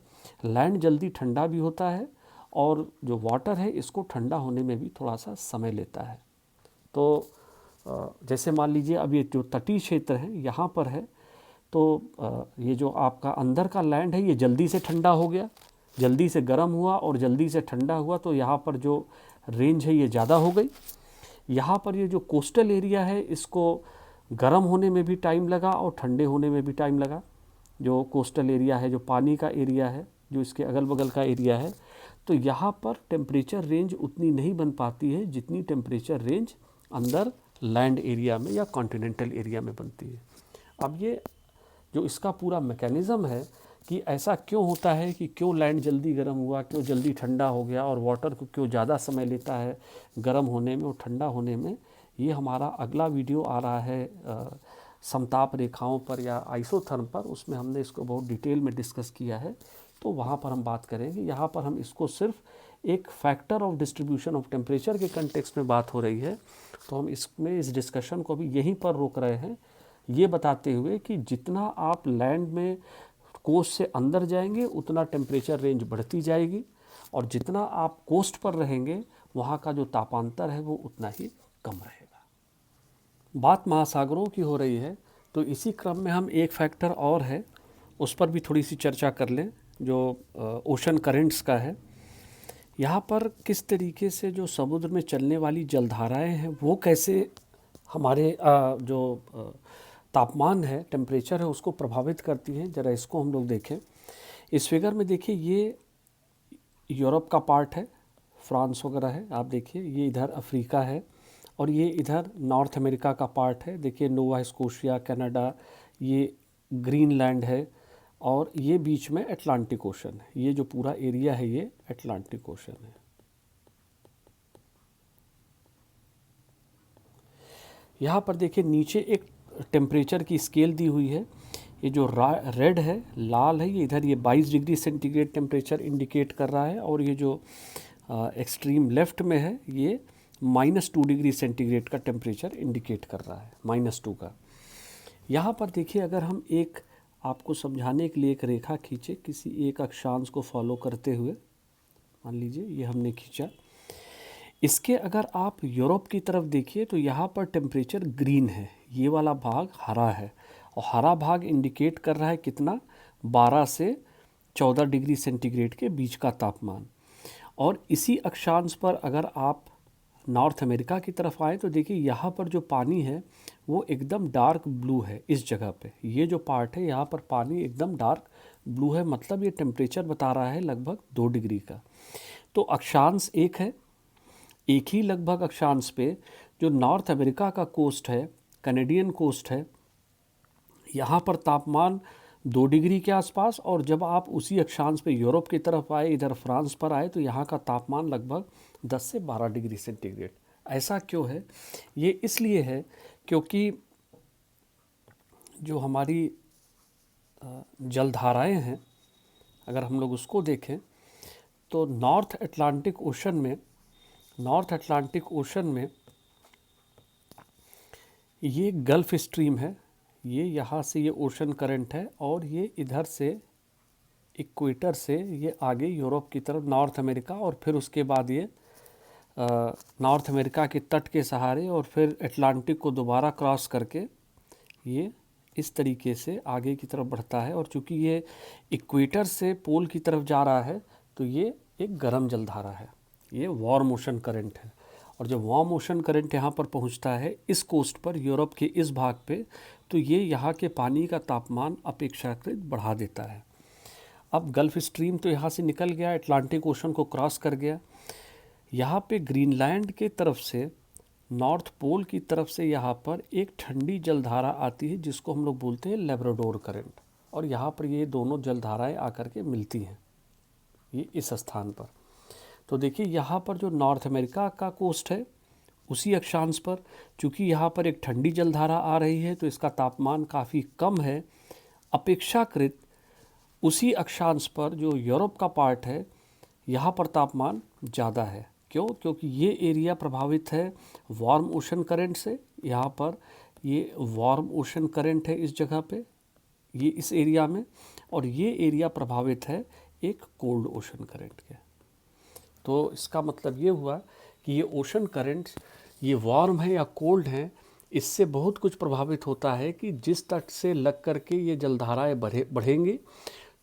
Speaker 1: लैंड जल्दी ठंडा भी होता है और जो वाटर है इसको ठंडा होने में भी थोड़ा सा समय लेता है। तो जैसे मान लीजिए अब ये जो तटीय क्षेत्र है यहाँ पर है, तो ये जो आपका अंदर का लैंड है ये जल्दी से ठंडा हो गया, जल्दी से गर्म हुआ और जल्दी से ठंडा हुआ, तो यहाँ पर जो रेंज है ये ज़्यादा हो गई। यहाँ पर ये जो कोस्टल एरिया है इसको गर्म होने में भी टाइम लगा और ठंडे होने में भी टाइम लगा। जो कोस्टल एरिया है, जो पानी का एरिया है, जो इसके अगल बगल का एरिया है, तो यहाँ पर टेम्परेचर रेंज उतनी नहीं बन पाती है जितनी टेम्परेचर रेंज अंदर लैंड एरिया में या कॉन्टिनेंटल एरिया में बनती है। अब ये जो इसका पूरा मैकेनिज़्म है कि ऐसा क्यों होता है, कि क्यों लैंड जल्दी गर्म हुआ, क्यों जल्दी ठंडा हो गया, और वाटर को क्यों ज़्यादा समय लेता है गर्म होने में और ठंडा होने में, ये हमारा अगला वीडियो आ रहा है समताप रेखाओं पर या आइसोथर्म पर। उसमें हमने इसको बहुत डिटेल में डिस्कस किया है, तो वहाँ पर हम बात करेंगे। यहाँ पर हम इसको सिर्फ एक factor of distribution of temperature के कंटेक्स्ट में बात हो रही है, तो हम इसमें इस डिस्कशन को भी यहीं पर रोक रहे हैं, ये बताते हुए कि जितना आप लैंड में कोस्ट से अंदर जाएंगे उतना टेम्परेचर रेंज बढ़ती जाएगी, और जितना आप कोस्ट पर रहेंगे वहाँ का जो तापांतर है वो उतना ही कम रहेगा। बात महासागरों की हो रही है, तो इसी क्रम में हम एक फैक्टर और है उस पर भी थोड़ी सी चर्चा कर लें, जो ओशन करेंट्स का है। यहाँ पर किस तरीके से जो समुद्र में चलने वाली जलधाराएं हैं वो कैसे हमारे जो तापमान है, टेम्परेचर है, उसको प्रभावित करती हैं। ज़रा इसको हम लोग देखें। इस फिगर में देखिए, ये यूरोप का पार्ट है, फ्रांस वगैरह है। आप देखिए ये इधर अफ्रीका है, और ये इधर नॉर्थ अमेरिका का पार्ट है। देखिए नोवा स्कोशिया, कनाडा, ये ग्रीनलैंड है, और ये बीच में अटलांटिक ओशन है। ये जो पूरा एरिया है ये अटलांटिक ओशन है। यहाँ पर देखिए नीचे एक टेम्परेचर की स्केल दी हुई है। ये जो रेड है, लाल है, ये इधर ये 22 डिग्री सेंटीग्रेड टेम्परेचर इंडिकेट कर रहा है, और ये जो एक्सट्रीम लेफ्ट में है ये -2 डिग्री सेंटीग्रेड का टेम्परेचर इंडिकेट कर रहा है, -2 का। यहाँ पर देखिए, अगर हम एक आपको समझाने के लिए एक रेखा खींचे किसी एक अक्षांश को फॉलो करते हुए, मान लीजिए ये हमने खींचा, इसके अगर आप यूरोप की तरफ देखिए तो यहाँ पर टेम्परेचर ग्रीन है, ये वाला भाग हरा है, और हरा भाग इंडिकेट कर रहा है कितना, 12 से 14 डिग्री सेंटीग्रेड के बीच का तापमान। और इसी अक्षांश पर अगर आप नॉर्थ अमेरिका की तरफ आए तो देखिए यहाँ पर जो पानी है वो एकदम डार्क ब्लू है। इस जगह पे ये जो पार्ट है यहाँ पर पानी एकदम डार्क ब्लू है, मतलब ये टेम्परेचर बता रहा है लगभग 2 डिग्री का। तो अक्षांश एक है, एक ही लगभग अक्षांश पे जो नॉर्थ अमेरिका का कोस्ट है, कैनेडियन कोस्ट है, यहाँ पर तापमान 2 डिग्री के आसपास, और जब आप उसी अक्षांश पे यूरोप की तरफ आए, इधर फ्रांस पर आए, तो यहाँ का तापमान लगभग 10 से 12 डिग्री सेंटीग्रेड। ऐसा क्यों है? ये इसलिए है क्योंकि जो हमारी जलधाराएं हैं, अगर हम लोग उसको देखें तो नॉर्थ अटलांटिक ओशन में ये गल्फ स्ट्रीम है, ये यहाँ से ये ओशन करंट है, और ये इधर से इक्वेटर से ये आगे यूरोप की तरफ नॉर्थ अमेरिका, और फिर उसके बाद ये नॉर्थ अमेरिका के तट के सहारे और फिर अटलांटिक को दोबारा क्रॉस करके ये इस तरीके से आगे की तरफ बढ़ता है। और चूँकि ये इक्वेटर से पोल की तरफ जा रहा है तो ये एक गर्म जलधारा है, ये वार्म ओशन करंट है। और जब वार्म ओशन करंट यहाँ पर पहुँचता है इस कोस्ट पर, यूरोप के इस भाग पे, तो ये यहाँ के पानी का तापमान अपेक्षाकृत बढ़ा देता है। अब गल्फ स्ट्रीम तो यहाँ से निकल गया, अटलांटिक ओशन को क्रॉस कर गया, यहाँ पे ग्रीनलैंड के तरफ से, नॉर्थ पोल की तरफ से यहाँ पर एक ठंडी जलधारा आती है जिसको हम लोग बोलते हैं लेब्राडोर करंट, और यहाँ पर ये दोनों जलधाराएं आकर के मिलती हैं ये इस स्थान पर। तो देखिए यहाँ पर जो नॉर्थ अमेरिका का कोस्ट है उसी अक्षांश पर, चूँकि यहाँ पर एक ठंडी जलधारा आ रही है तो इसका तापमान काफ़ी कम है अपेक्षाकृत। उसी अक्षांश पर जो यूरोप का पार्ट है यहाँ पर तापमान ज़्यादा है। क्यों? क्योंकि ये एरिया प्रभावित है वार्म ओशन करंट से। यहाँ पर ये वार्म ओशन करंट है इस जगह पे, ये इस एरिया में, और ये एरिया प्रभावित है एक कोल्ड ओशन करंट के। तो इसका मतलब ये हुआ कि ये ओशन करंट्स, ये वार्म है या कोल्ड हैं, इससे बहुत कुछ प्रभावित होता है कि जिस तट से लग करके ये जलधाराएँ बढ़ेंगी,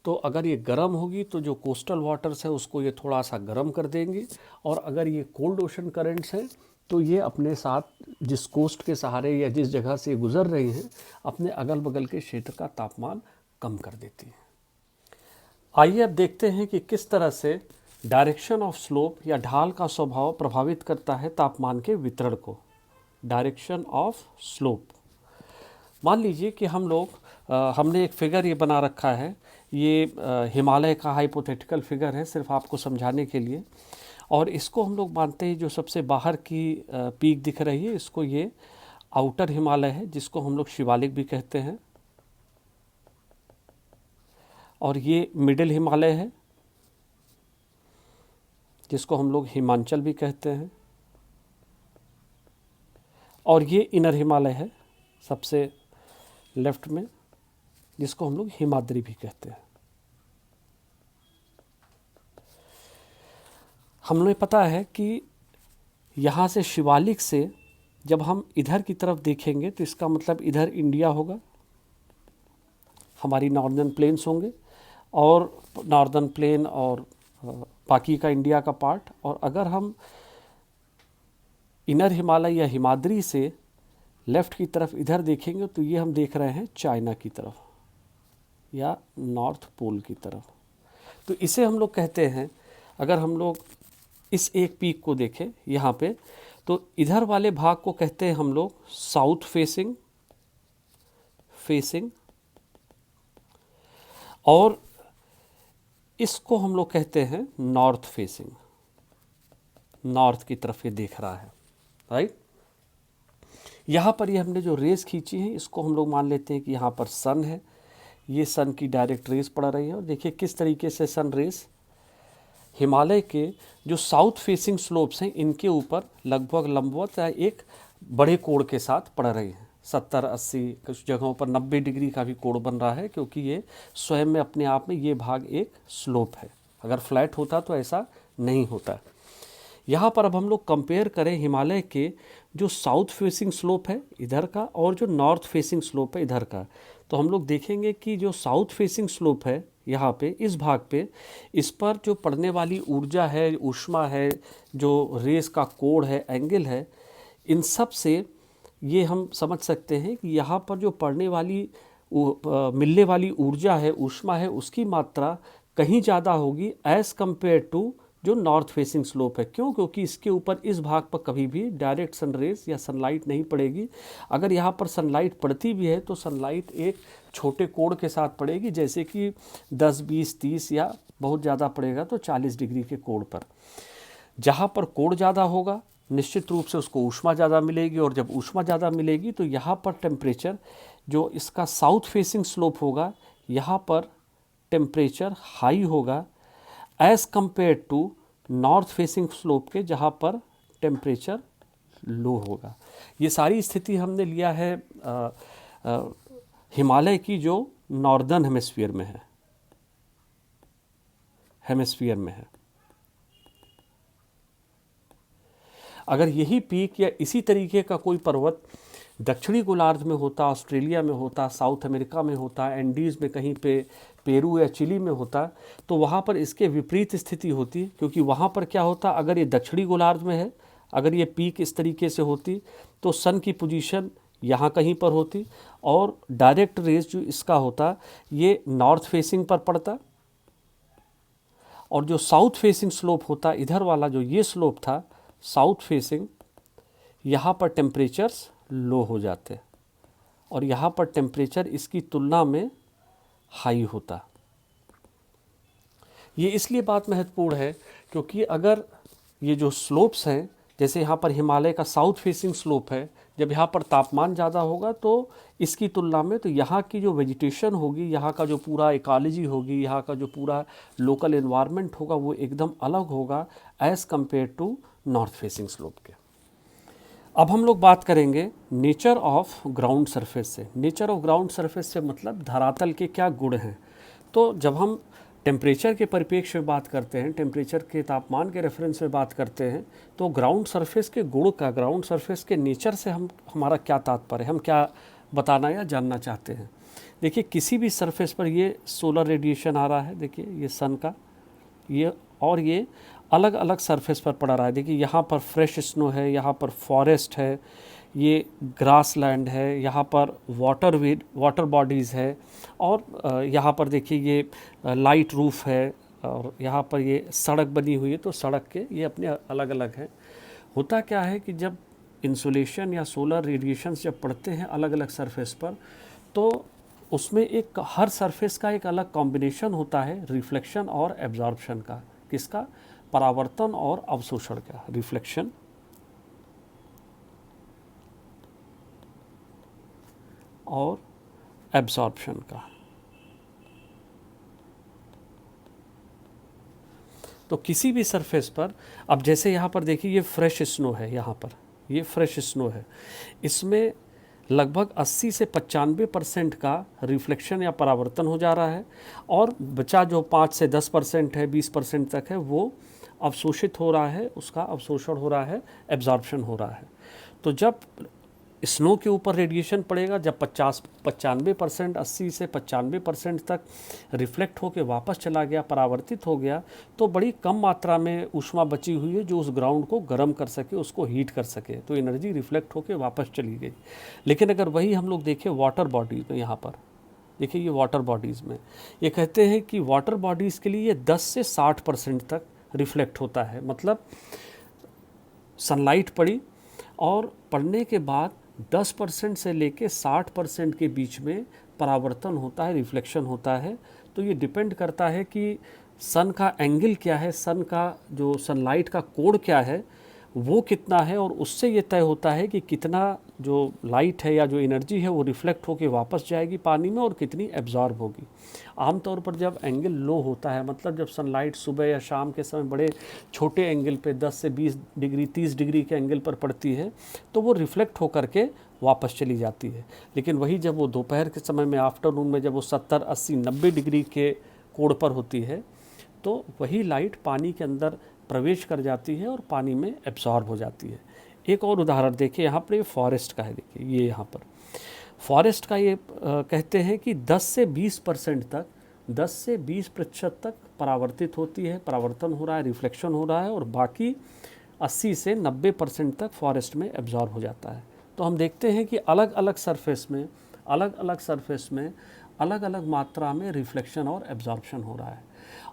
Speaker 1: तो अगर ये गर्म होगी तो जो कोस्टल वाटर्स है उसको ये थोड़ा सा गर्म कर देंगे, और अगर ये कोल्ड ओशन करंट्स हैं तो ये अपने साथ जिस कोस्ट के सहारे या जिस जगह से गुजर रही हैं अपने अगल बगल के क्षेत्र का तापमान कम कर देती हैं। आइए अब देखते हैं कि किस तरह से डायरेक्शन ऑफ स्लोप या ढाल का स्वभाव प्रभावित करता है तापमान के वितरण को। Direction of slope. मान लीजिए कि हमने एक फिगर ये बना रखा है, ये हिमालय का हाइपोथेटिकल फिगर है सिर्फ आपको समझाने के लिए, और इसको हम लोग मानते हैं जो सबसे बाहर की पीक दिख रही है इसको ये आउटर हिमालय है, जिसको हम लोग शिवालिक भी कहते हैं, और ये मिडिल हिमालय है जिसको हम लोग हिमांचल भी कहते हैं, और ये इनर हिमालय है सबसे लेफ्ट में जिसको हम लोग हिमाद्री भी कहते हैं। हमें पता है कि यहाँ से शिवालिक से जब हम इधर की तरफ देखेंगे तो इसका मतलब इधर इंडिया होगा, हमारी नॉर्दर्न प्लेन्स होंगे, और नॉर्दर्न प्लेन और बाकी का इंडिया का पार्ट। और अगर हम इनर हिमालय या हिमाद्री से लेफ़्ट की तरफ इधर देखेंगे तो ये हम देख रहे हैं चाइना की तरफ या नॉर्थ पोल की तरफ। तो इसे हम लोग कहते हैं, अगर हम लोग इस एक पीक को देखें यहाँ पे, तो इधर वाले भाग को कहते हैं हम लोग साउथ फेसिंग, और इसको हम लोग कहते हैं नॉर्थ फेसिंग, नॉर्थ की तरफ ये देख रहा है, राइट। यहाँ पर ये हमने जो रेस खींची है इसको हम लोग मान लेते हैं कि यहाँ पर सन है, ये सन की डायरेक्ट रेस पड़ रही है, और देखिए किस तरीके से सन रेस हिमालय के जो साउथ फेसिंग स्लोप्स हैं इनके ऊपर लगभग लंबवत या एक बड़े कोण के साथ पड़ रही हैं। 70-80 कुछ जगहों पर 90 डिग्री का भी कोण बन रहा है, क्योंकि ये स्वयं में अपने आप में ये भाग एक स्लोप है। अगर फ्लैट होता तो ऐसा नहीं होता। यहाँ पर अब हम लोग कंपेयर करें हिमालय के जो साउथ फेसिंग स्लोप है इधर का और जो नॉर्थ फेसिंग स्लोप है इधर का, तो हम लोग देखेंगे कि जो साउथ फेसिंग स्लोप है यहाँ पे इस भाग पे, इस पर जो पड़ने वाली ऊर्जा है, ऊष्मा है, जो रेस का कोण है, एंगल है, इन सब से ये हम समझ सकते हैं कि यहाँ पर जो पड़ने वाली मिलने वाली ऊर्जा है, ऊष्मा है, उसकी मात्रा कहीं ज़्यादा होगी एज़ कम्पेयर टू जो नॉर्थ फेसिंग स्लोप है। क्यों? क्योंकि इसके ऊपर इस भाग पर कभी भी डायरेक्ट सनरेज या सनलाइट नहीं पड़ेगी। अगर यहाँ पर सनलाइट पड़ती भी है तो सनलाइट एक छोटे कोण के साथ पड़ेगी, जैसे कि 10, 20, 30 या बहुत ज़्यादा पड़ेगा तो 40 डिग्री के कोण पर। जहाँ पर कोण ज़्यादा होगा निश्चित रूप से उसको ऊष्मा ज़्यादा मिलेगी, और जब ऊष्मा ज़्यादा मिलेगी तो यहाँ पर टेम्परेचर जो इसका साउथ फेसिंग स्लोप होगा यहाँ पर टेम्परेचर हाई होगा as compare to north facing slope के, जहाँ पर टेम्परेचर लो होगा। ये सारी स्थिति हमने लिया है हिमालय की जो नॉर्दर्न हेमिस्फीयर में है। अगर यही पीक या इसी तरीके का कोई पर्वत दक्षिणी गोलार्ध में होता, ऑस्ट्रेलिया में होता, साउथ अमेरिका में होता, एंडीज़ में कहीं पे, पेरू या चिली में होता, तो वहाँ पर इसके विपरीत स्थिति होती। क्योंकि वहाँ पर क्या होता, अगर ये दक्षिणी गोलार्ध में है, अगर ये पीक इस तरीके से होती तो सन की पोजीशन यहाँ कहीं पर होती, और डायरेक्ट रेस जो इसका होता ये नॉर्थ फेसिंग पर पड़ता, और जो साउथ फेसिंग स्लोप होता इधर वाला जो ये स्लोप था साउथ फेसिंग, यहाँ पर टेम्परेचर्स लो हो जाते और यहाँ पर टेम्परेचर इसकी तुलना में हाई होता। ये इसलिए बात महत्वपूर्ण है क्योंकि अगर ये जो स्लोप्स हैं, जैसे यहाँ पर हिमालय का साउथ फेसिंग स्लोप है, जब यहाँ पर तापमान ज़्यादा होगा तो इसकी तुलना में तो यहाँ की जो वेजिटेशन होगी, यहाँ का जो पूरा इकोलॉजी होगी, यहाँ का जो पूरा लोकल एनवायरनमेंट होगा वो एकदम अलग होगा as compare to north facing slope के। अब हम लोग बात करेंगे नेचर ऑफ ग्राउंड सरफेस से। नेचर ऑफ ग्राउंड सरफेस से मतलब धरातल के क्या गुण हैं। तो जब हम टेम्परेचर के परिप्रेक्ष्य में बात करते हैं, टेम्परेचर के तापमान के रेफरेंस में बात करते हैं, तो ग्राउंड सरफेस के गुण का, ग्राउंड सरफेस के नेचर से हमारा क्या तात्पर्य है, हम क्या बताना या जानना चाहते हैं। देखिए किसी भी सरफेस पर ये सोलर रेडिएशन आ रहा है, देखिए ये सन का, ये और ये अलग अलग सरफेस पर पड़ रहा है। देखिए यहाँ पर फ्रेश स्नो है, यहाँ पर फॉरेस्ट है, ये ग्रास लैंड है, यहाँ पर वाटर बॉडीज़ है, और यहाँ पर देखिए ये लाइट रूफ है, और यहाँ पर ये सड़क बनी हुई है। तो सड़क के ये अपने अलग अलग हैं। होता क्या है कि जब इंसुलेशन या सोलर रेडिएशंस जब पड़ते हैं अलग अलग सरफेस पर, तो उसमें एक हर सरफेस का एक अलग कॉम्बिनेशन होता है रिफ्लेक्शन और एब्जॉर्प्शन का। किसका? परावर्तन और अवशोषण का, रिफ्लेक्शन और एब्जॉर्प्शन का। तो किसी भी सरफेस पर, अब जैसे यहाँ पर देखिए ये फ्रेश स्नो है, यहाँ पर ये फ्रेश स्नो है, इसमें लगभग 80 से 95% का रिफ्लेक्शन या परावर्तन हो जा रहा है, और बचा जो 5 से 10% है, 20% तक है, वो अवशोषित हो रहा है, उसका अवशोषण हो रहा है, एब्जॉर्प्शन हो रहा है। तो जब स्नो के ऊपर रेडिएशन पड़ेगा, जब 95%, 80 से 95% तक रिफ्लेक्ट होकर वापस चला गया, परावर्तित हो गया, तो बड़ी कम मात्रा में ऊष्मा बची हुई है जो उस ग्राउंड को गर्म कर सके, उसको हीट कर सके, तो एनर्जी रिफ्लेक्ट होकर वापस चली गई। लेकिन अगर वही हम लोग देखें वाटर बॉडीज में, यहाँ पर देखिए ये वाटर बॉडीज़ में, ये कहते हैं कि वाटर बॉडीज़ के लिए ये 10 से 60% तक रिफ्लेक्ट होता है। मतलब सनलाइट पड़ी और पड़ने के बाद 10% से लेके 60% के बीच में परावर्तन होता है, रिफ्लेक्शन होता है। तो ये डिपेंड करता है कि सन का एंगल क्या है, सन का जो सनलाइट का कोण क्या है वो कितना है, और उससे ये तय होता है कि कितना जो लाइट है या जो एनर्जी है वो रिफ्लेक्ट होकर वापस जाएगी पानी में और कितनी एब्जॉर्ब होगी। आमतौर पर जब एंगल लो होता है, मतलब जब सनलाइट सुबह या शाम के समय बड़े छोटे एंगल पे 10 से 20 डिग्री 30 डिग्री के एंगल पर पड़ती है, तो वो रिफ्लेक्ट होकर के वापस चली जाती है। लेकिन वही जब वो दोपहर के समय में, आफ्टरनून में, जब वो 70, 80, 90 डिग्री के कोण पर होती है, तो वही लाइट पानी के अंदर प्रवेश कर जाती है और पानी में एब्जॉर्ब हो जाती है। एक और उदाहरण देखिए, यहाँ पर ये फॉरेस्ट का है, देखिए ये यहाँ पर फॉरेस्ट का ये कहते हैं कि 10 से 20% तक, 10 से 20% तक परावर्तित होती है, परावर्तन हो रहा है, रिफ्लेक्शन हो रहा है, और बाकी 80 से 90% तक फॉरेस्ट में एब्जॉर्ब हो जाता है। तो हम देखते हैं कि अलग अलग सरफेस में, अलग अलग सरफेस में अलग अलग मात्रा में रिफ्लेक्शन और एब्जॉर्प्शन हो रहा है।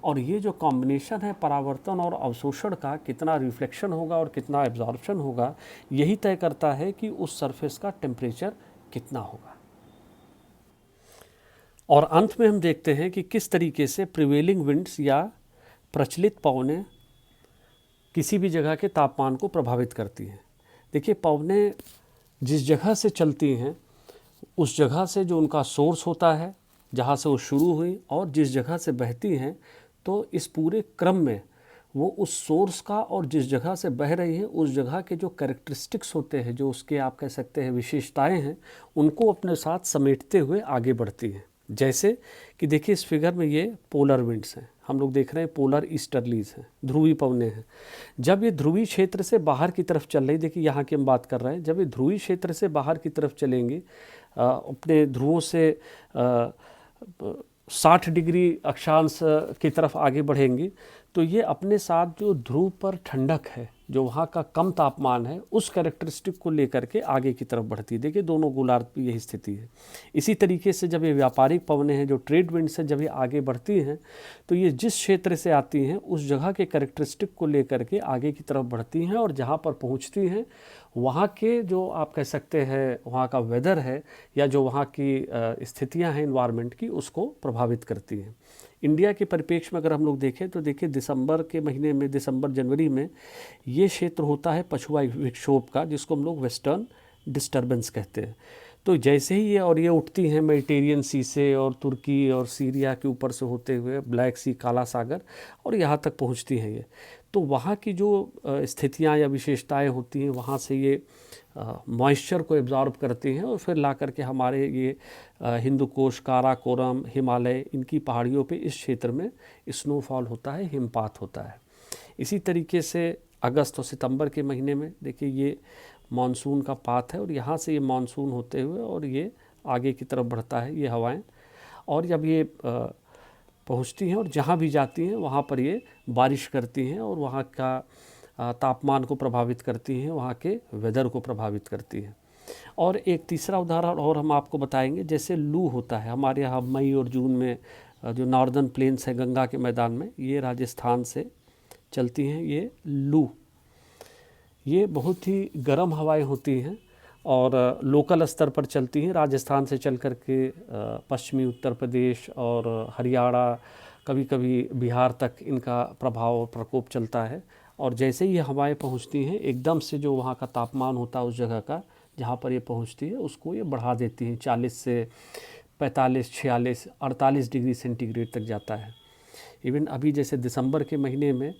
Speaker 1: और ये जो कॉम्बिनेशन है परावर्तन और अवशोषण का, कितना रिफ्लेक्शन होगा और कितना एब्जॉर्प्शन होगा, यही तय करता है कि उस सरफेस का टेम्परेचर कितना होगा। और अंत में हम देखते हैं कि किस तरीके से प्रिवेलिंग विंड्स या प्रचलित पवनें किसी भी जगह के तापमान को प्रभावित करती हैं। देखिए, पवनें जिस जगह से चलती हैं उस जगह से जो उनका सोर्स होता है, जहाँ से वो शुरू हुई, और जिस जगह से बहती हैं, तो इस पूरे क्रम में वो उस सोर्स का और जिस जगह से बह रही है उस जगह के जो कैरेक्टरिस्टिक्स होते हैं, जो उसके आप कह सकते हैं विशेषताएं हैं, उनको अपने साथ समेटते हुए आगे बढ़ती हैं। जैसे कि देखिए इस फिगर में ये पोलर विंड्स हैं, हम लोग देख रहे हैं पोलर ईस्टर्लीज हैं, ध्रुवी पवनें हैं। जब ये ध्रुवी क्षेत्र से बाहर की तरफ चल रही, देखिए यहाँ की हम बात कर रहे हैं, जब ये ध्रुवी क्षेत्र से बाहर की तरफ चलेंगे, अपने ध्रुवों से 60 डिग्री अक्षांश की तरफ आगे बढ़ेंगी, तो ये अपने साथ जो ध्रुव पर ठंडक है, जो वहाँ का कम तापमान है, उस कैरेक्टरिस्टिक को लेकर के आगे की तरफ बढ़ती है। देखिए दोनों गोलार्ध की यही स्थिति है। इसी तरीके से जब ये व्यापारिक पवनें हैं, जो ट्रेड विंड से जब ये आगे बढ़ती हैं, तो ये जिस क्षेत्र से आती हैं उस जगह के कैरेक्टरिस्टिक को लेकर के आगे की तरफ बढ़ती हैं, और जहाँ पर पहुँचती हैं वहाँ के जो आप कह सकते हैं वहाँ का वेदर है या जो वहाँ की स्थितियाँ हैं इन्वायरमेंट की, उसको प्रभावित करती हैं। इंडिया के परिप्रेक्ष्य में अगर हम लोग देखें तो देखिए दिसंबर के महीने में, दिसंबर जनवरी में ये क्षेत्र होता है पछुआ विक्षोभ का, जिसको हम लोग वेस्टर्न डिस्टर्बेंस कहते हैं। तो जैसे ही ये उठती हैं मेडिटेरियन सी से और तुर्की और सीरिया के ऊपर से होते हुए ब्लैक सी, काला सागर, और यहाँ तक पहुँचती हैं ये, तो वहाँ की जो स्थितियाँ या विशेषताएं होती हैं, वहाँ से ये मॉइस्चर को एब्जॉर्ब करती हैं और फिर ला करके हमारे ये हिंदुकोश, काराकोरम, हिमालय, इनकी पहाड़ियों पे इस क्षेत्र में स्नोफॉल होता है, हिमपात होता है। इसी तरीके से अगस्त और सितंबर के महीने में देखिए ये मानसून का पाथ है, और यहाँ से ये मानसून होते हुए और ये आगे की तरफ बढ़ता है ये हवाएं, और जब ये पहुँचती हैं और जहाँ भी जाती हैं वहाँ पर ये बारिश करती हैं और वहाँ का तापमान को प्रभावित करती हैं, वहाँ के वेदर को प्रभावित करती हैं। और एक तीसरा उदाहरण और हम आपको बताएंगे, जैसे लू होता है हमारे यहाँ मई और जून में, जो नॉर्दर्न प्लेन्स है गंगा के मैदान में, ये राजस्थान से चलती हैं ये लू, ये बहुत ही गर्म हवाएं होती हैं और लोकल स्तर पर चलती हैं, राजस्थान से चल कर के पश्चिमी उत्तर प्रदेश और हरियाणा, कभी कभी बिहार तक इनका प्रभाव प्रकोप चलता है। और जैसे ही ये हवाएं पहुंचती हैं, एकदम से जो वहाँ का तापमान होता है उस जगह का जहाँ पर ये पहुंचती है, उसको ये बढ़ा देती हैं। 40 से 45, 46, 48 डिग्री सेंटीग्रेड तक जाता है। इवन अभी जैसे दिसंबर के महीने में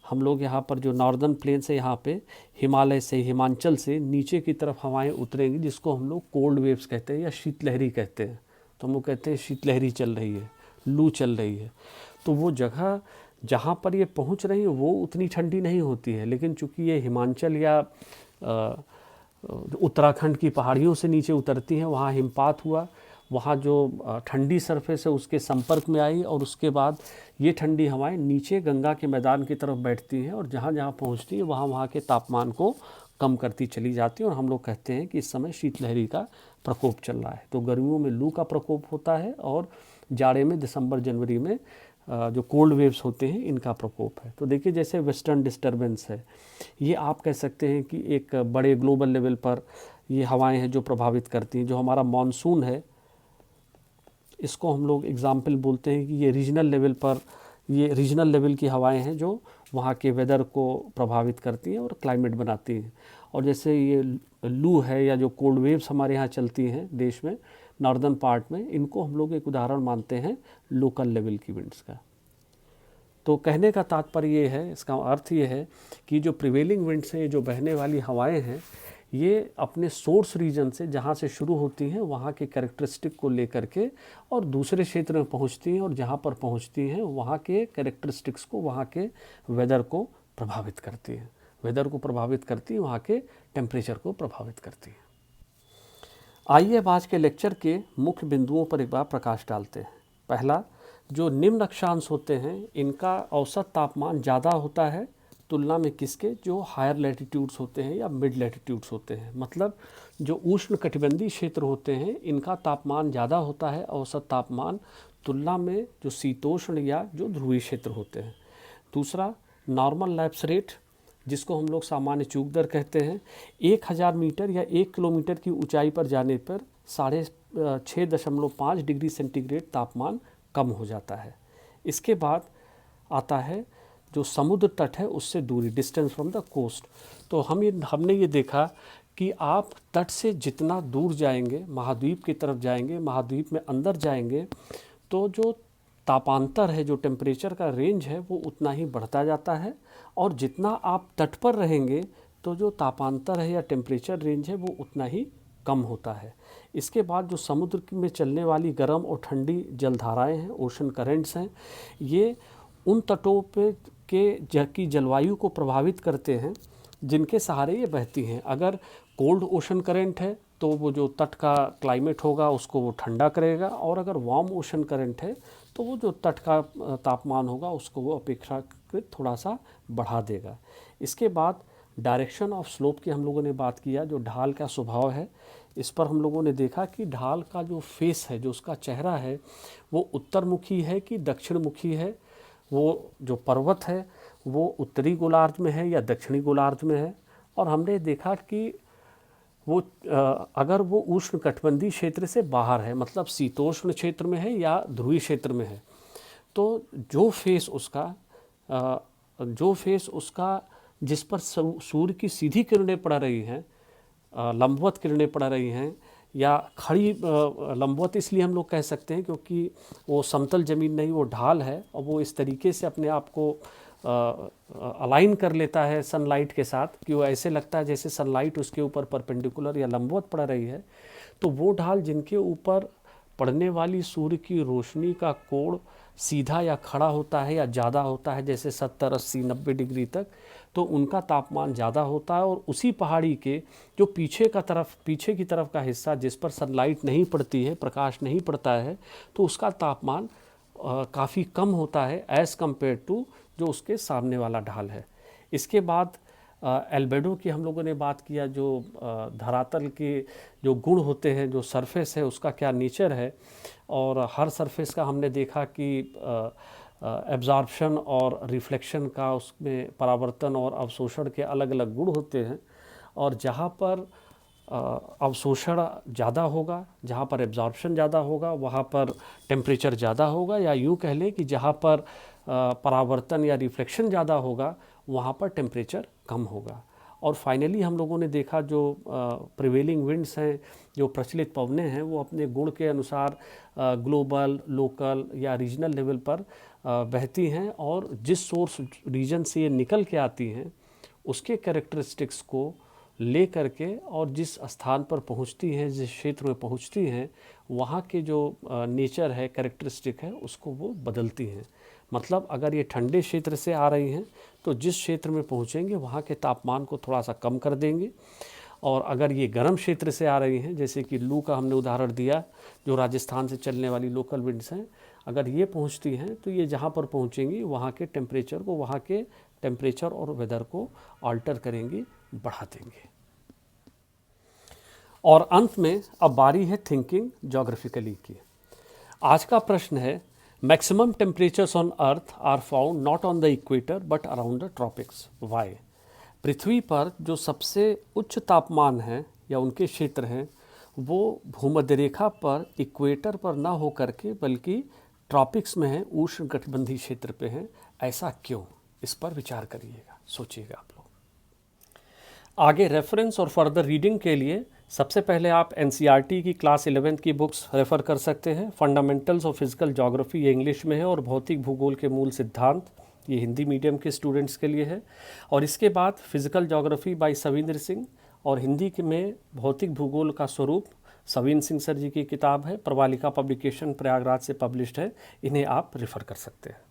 Speaker 1: हम लोग यहाँ पर जो नॉर्दर्न प्लेन से, यहाँ पे हिमालय से, हिमाचल से नीचे की तरफ हवाएं उतरेंगी, जिसको हम लोग कोल्ड वेव्स कहते हैं या शीतलहरी कहते हैं। तो हम लोग कहते हैं शीतलहरी चल रही है, लू चल रही है। तो वो जगह जहाँ पर ये पहुँच रही है वो उतनी ठंडी नहीं होती है, लेकिन चूँकि ये हिमाचल या उत्तराखंड की पहाड़ियों से नीचे उतरती हैं, वहाँ हिमपात हुआ, वहाँ जो ठंडी सरफेस है उसके संपर्क में आई और उसके बाद ये ठंडी हवाएं नीचे गंगा के मैदान की तरफ बैठती हैं और जहाँ जहाँ पहुँचती हैं वहाँ वहाँ के तापमान को कम करती चली जाती है। और हम लोग कहते हैं कि इस समय शीतलहरी का प्रकोप चल रहा है। तो गर्मियों में लू का प्रकोप होता है और जाड़े में दिसंबर जनवरी में जो कोल्ड वेव्स होते हैं इनका प्रकोप है। तो देखिए, जैसे वेस्टर्न डिस्टर्बेंस है, ये आप कह सकते हैं कि एक बड़े ग्लोबल लेवल पर ये हवाएं हैं जो प्रभावित करती हैं। जो हमारा मानसून है, इसको हम लोग एग्जाम्पल बोलते हैं कि ये रीजनल लेवल पर, ये रीजनल लेवल की हवाएं हैं जो वहाँ के वेदर को प्रभावित करती हैं और क्लाइमेट बनाती हैं। और जैसे ये लू है या जो कोल्ड वेव्स हमारे यहाँ चलती हैं देश में नॉर्दर्न पार्ट में, इनको हम लोग एक उदाहरण मानते हैं लोकल लेवल की विंड्स का। तो कहने का तात्पर्य ये है, इसका अर्थ ये है कि जो प्रिवेलिंग विंड्स हैं, जो बहने वाली हवाएं हैं, ये अपने सोर्स रीजन से जहाँ से शुरू होती हैं वहाँ के कैरेक्टरिस्टिक को लेकर के और दूसरे क्षेत्र में पहुँचती हैं और जहाँ पर पहुँचती हैं वहाँ के कैरेक्टरिस्टिक्स को, वहाँ के वेदर को प्रभावित करती हैं। वेदर को प्रभावित करती है, वहाँ के टेम्परेचर को प्रभावित करती है। आइए अब आज के लेक्चर के मुख्य बिंदुओं पर एक बार प्रकाश डालते हैं। पहला, जो निम्न अक्षांश होते हैं इनका औसत तापमान ज़्यादा होता है तुलना में किसके, जो हायर लैटिट्यूड्स होते हैं या मिड लैटिट्यूड्स होते हैं। मतलब जो उष्ण कटिबंधीय क्षेत्र होते हैं इनका तापमान ज़्यादा होता है औसत तापमान तुलना में जो शीतोष्ण या जो ध्रुवीय क्षेत्र होते हैं। दूसरा, नॉर्मल लैप्स रेट, जिसको हम लोग सामान्य चूक दर कहते हैं, 1000 मीटर या 1 किलोमीटर की ऊंचाई पर जाने पर 6.5 डिग्री सेंटीग्रेड तापमान कम हो जाता है। इसके बाद आता है जो समुद्र तट है उससे दूरी, डिस्टेंस फ्रॉम द कोस्ट। तो हमने ये देखा कि आप तट से जितना दूर जाएंगे, महाद्वीप की तरफ जाएंगे, महाद्वीप में अंदर जाएंगे, तो जो तापांतर है, जो टेम्परेचर का रेंज है वो उतना ही बढ़ता जाता है। और जितना आप तट पर रहेंगे तो जो तापांतर है या टेम्परेचर रेंज है वो उतना ही कम होता है। इसके बाद जो समुद्र में चलने वाली गर्म और ठंडी जलधाराएं हैं, ओशन करेंट्स हैं, ये उन तटों पे की जलवायु को प्रभावित करते हैं जिनके सहारे ये बहती हैं। अगर कोल्ड ओशन करंट है तो वो जो तट का क्लाइमेट होगा उसको वो ठंडा करेगा, और अगर वार्म ओशन करंट है तो वो जो तट का तापमान होगा उसको वो अपेक्षाकृत थोड़ा सा बढ़ा देगा। इसके बाद डायरेक्शन ऑफ स्लोप की हम लोगों ने बात किया, जो ढाल का स्वभाव है। इस पर हम लोगों ने देखा कि ढाल का जो फेस है, जो उसका चेहरा है, वो उत्तरमुखी है कि दक्षिणमुखी है, वो जो पर्वत है वो उत्तरी गोलार्ध में है या दक्षिणी गोलार्ध में है। और हमने देखा कि वो अगर वो उष्ण कटिबंधीय क्षेत्र से बाहर है, मतलब शीतोष्ण क्षेत्र में है या ध्रुवीय क्षेत्र में है, तो जो फेस उसका जिस पर सूर्य की सीधी किरणें पड़ रही हैं, लंबवत किरणें पड़ रही हैं, या खड़ी लंबवत इसलिए हम लोग कह सकते हैं क्योंकि वो समतल ज़मीन नहीं, वो ढाल है और वो इस तरीके से अपने आप को अलाइन कर लेता है सनलाइट के साथ कि वो ऐसे लगता है जैसे सनलाइट उसके ऊपर परपेंडिकुलर या लंबवत पड़ रही है। तो वो ढाल जिनके ऊपर पड़ने वाली सूर्य की रोशनी का कोण सीधा या खड़ा होता है या ज़्यादा होता है, जैसे 70, 80, 90 डिग्री तक, तो उनका तापमान ज़्यादा होता है। और उसी पहाड़ी के जो पीछे की तरफ का हिस्सा जिस पर सनलाइट नहीं पड़ती है, प्रकाश नहीं पड़ता है, तो उसका तापमान काफ़ी कम होता है एज़ कम्पेयर टू जो उसके सामने वाला ढाल है। इसके बाद एल्बेडो की हम लोगों ने बात किया, जो धरातल के जो गुण होते हैं, जो सरफेस है उसका क्या नेचर है। और हर सरफेस का हमने देखा कि एब्जॉर्प्शन और रिफ्लेक्शन का, उसमें परावर्तन और अवशोषण के अलग अलग गुण होते हैं। और जहाँ पर अवशोषण ज़्यादा होगा, जहाँ पर एब्जॉर्प्शन ज़्यादा होगा, वहाँ पर टेम्परेचर ज़्यादा होगा, या यूँ कह लें कि जहाँ पर परावर्तन या रिफ्लेक्शन ज़्यादा होगा वहाँ पर टेम्परेचर कम होगा। और फाइनली हम लोगों ने देखा जो प्रिवेलिंग विंड्स हैं, जो प्रचलित पवनें हैं, वो अपने गुण के अनुसार ग्लोबल, लोकल या रीजनल लेवल पर बहती हैं, और जिस सोर्स रीजन से ये निकल के आती हैं उसके कैरेक्टरिस्टिक्स को ले करके और जिस स्थान पर पहुंचती हैं, जिस क्षेत्र में पहुंचती हैं, वहाँ के जो नेचर है, कैरेक्टरिस्टिक है, उसको वो बदलती हैं। मतलब अगर ये ठंडे क्षेत्र से आ रही हैं तो जिस क्षेत्र में पहुँचेंगे वहाँ के तापमान को थोड़ा सा कम कर देंगे, और अगर ये गर्म क्षेत्र से आ रही हैं, जैसे कि लू का हमने उदाहरण दिया, जो राजस्थान से चलने वाली लोकल विंड्स हैं, अगर ये पहुँचती हैं तो ये जहाँ पर पहुँचेंगी वहाँ के टेम्परेचर को, वहाँ के टेम्परेचर और वेदर को अल्टर करेंगी, बढ़ा देंगे। और अंत में अब बारी है थिंकिंग ज्योग्राफिकली की। आज का प्रश्न है, maximum temperatures on earth are found not on the equator but around the tropics, why? पृथ्वी पर जो सबसे उच्च तापमान है या उनके क्षेत्र हैं वो भूमध्य रेखा पर, इक्वेटर पर ना हो करके बल्कि ट्रॉपिक्स में है, उष्ण कटिबंधीय क्षेत्र पे हैं। ऐसा क्यों? इस पर विचार करिएगा, सोचिएगा आप लोग। आगे रेफरेंस और फर्दर रीडिंग के लिए सबसे पहले आप एनसीईआरटी की क्लास 11 की बुक्स रेफ़र कर सकते हैं। फंडामेंटल्स ऑफ फिजिकल ज्योग्राफी ये इंग्लिश में है, और भौतिक भूगोल के मूल सिद्धांत ये हिंदी मीडियम के स्टूडेंट्स के लिए है। और इसके बाद physical geography bye Savindra Singh, और हिंदी में भौतिक भूगोल का स्वरूप सविंद्र सिंह सर जी की किताब है, प्रवालिका पब्लिकेशन प्रयागराज से पब्लिश्ड है। इन्हें आप रेफ़र कर सकते हैं।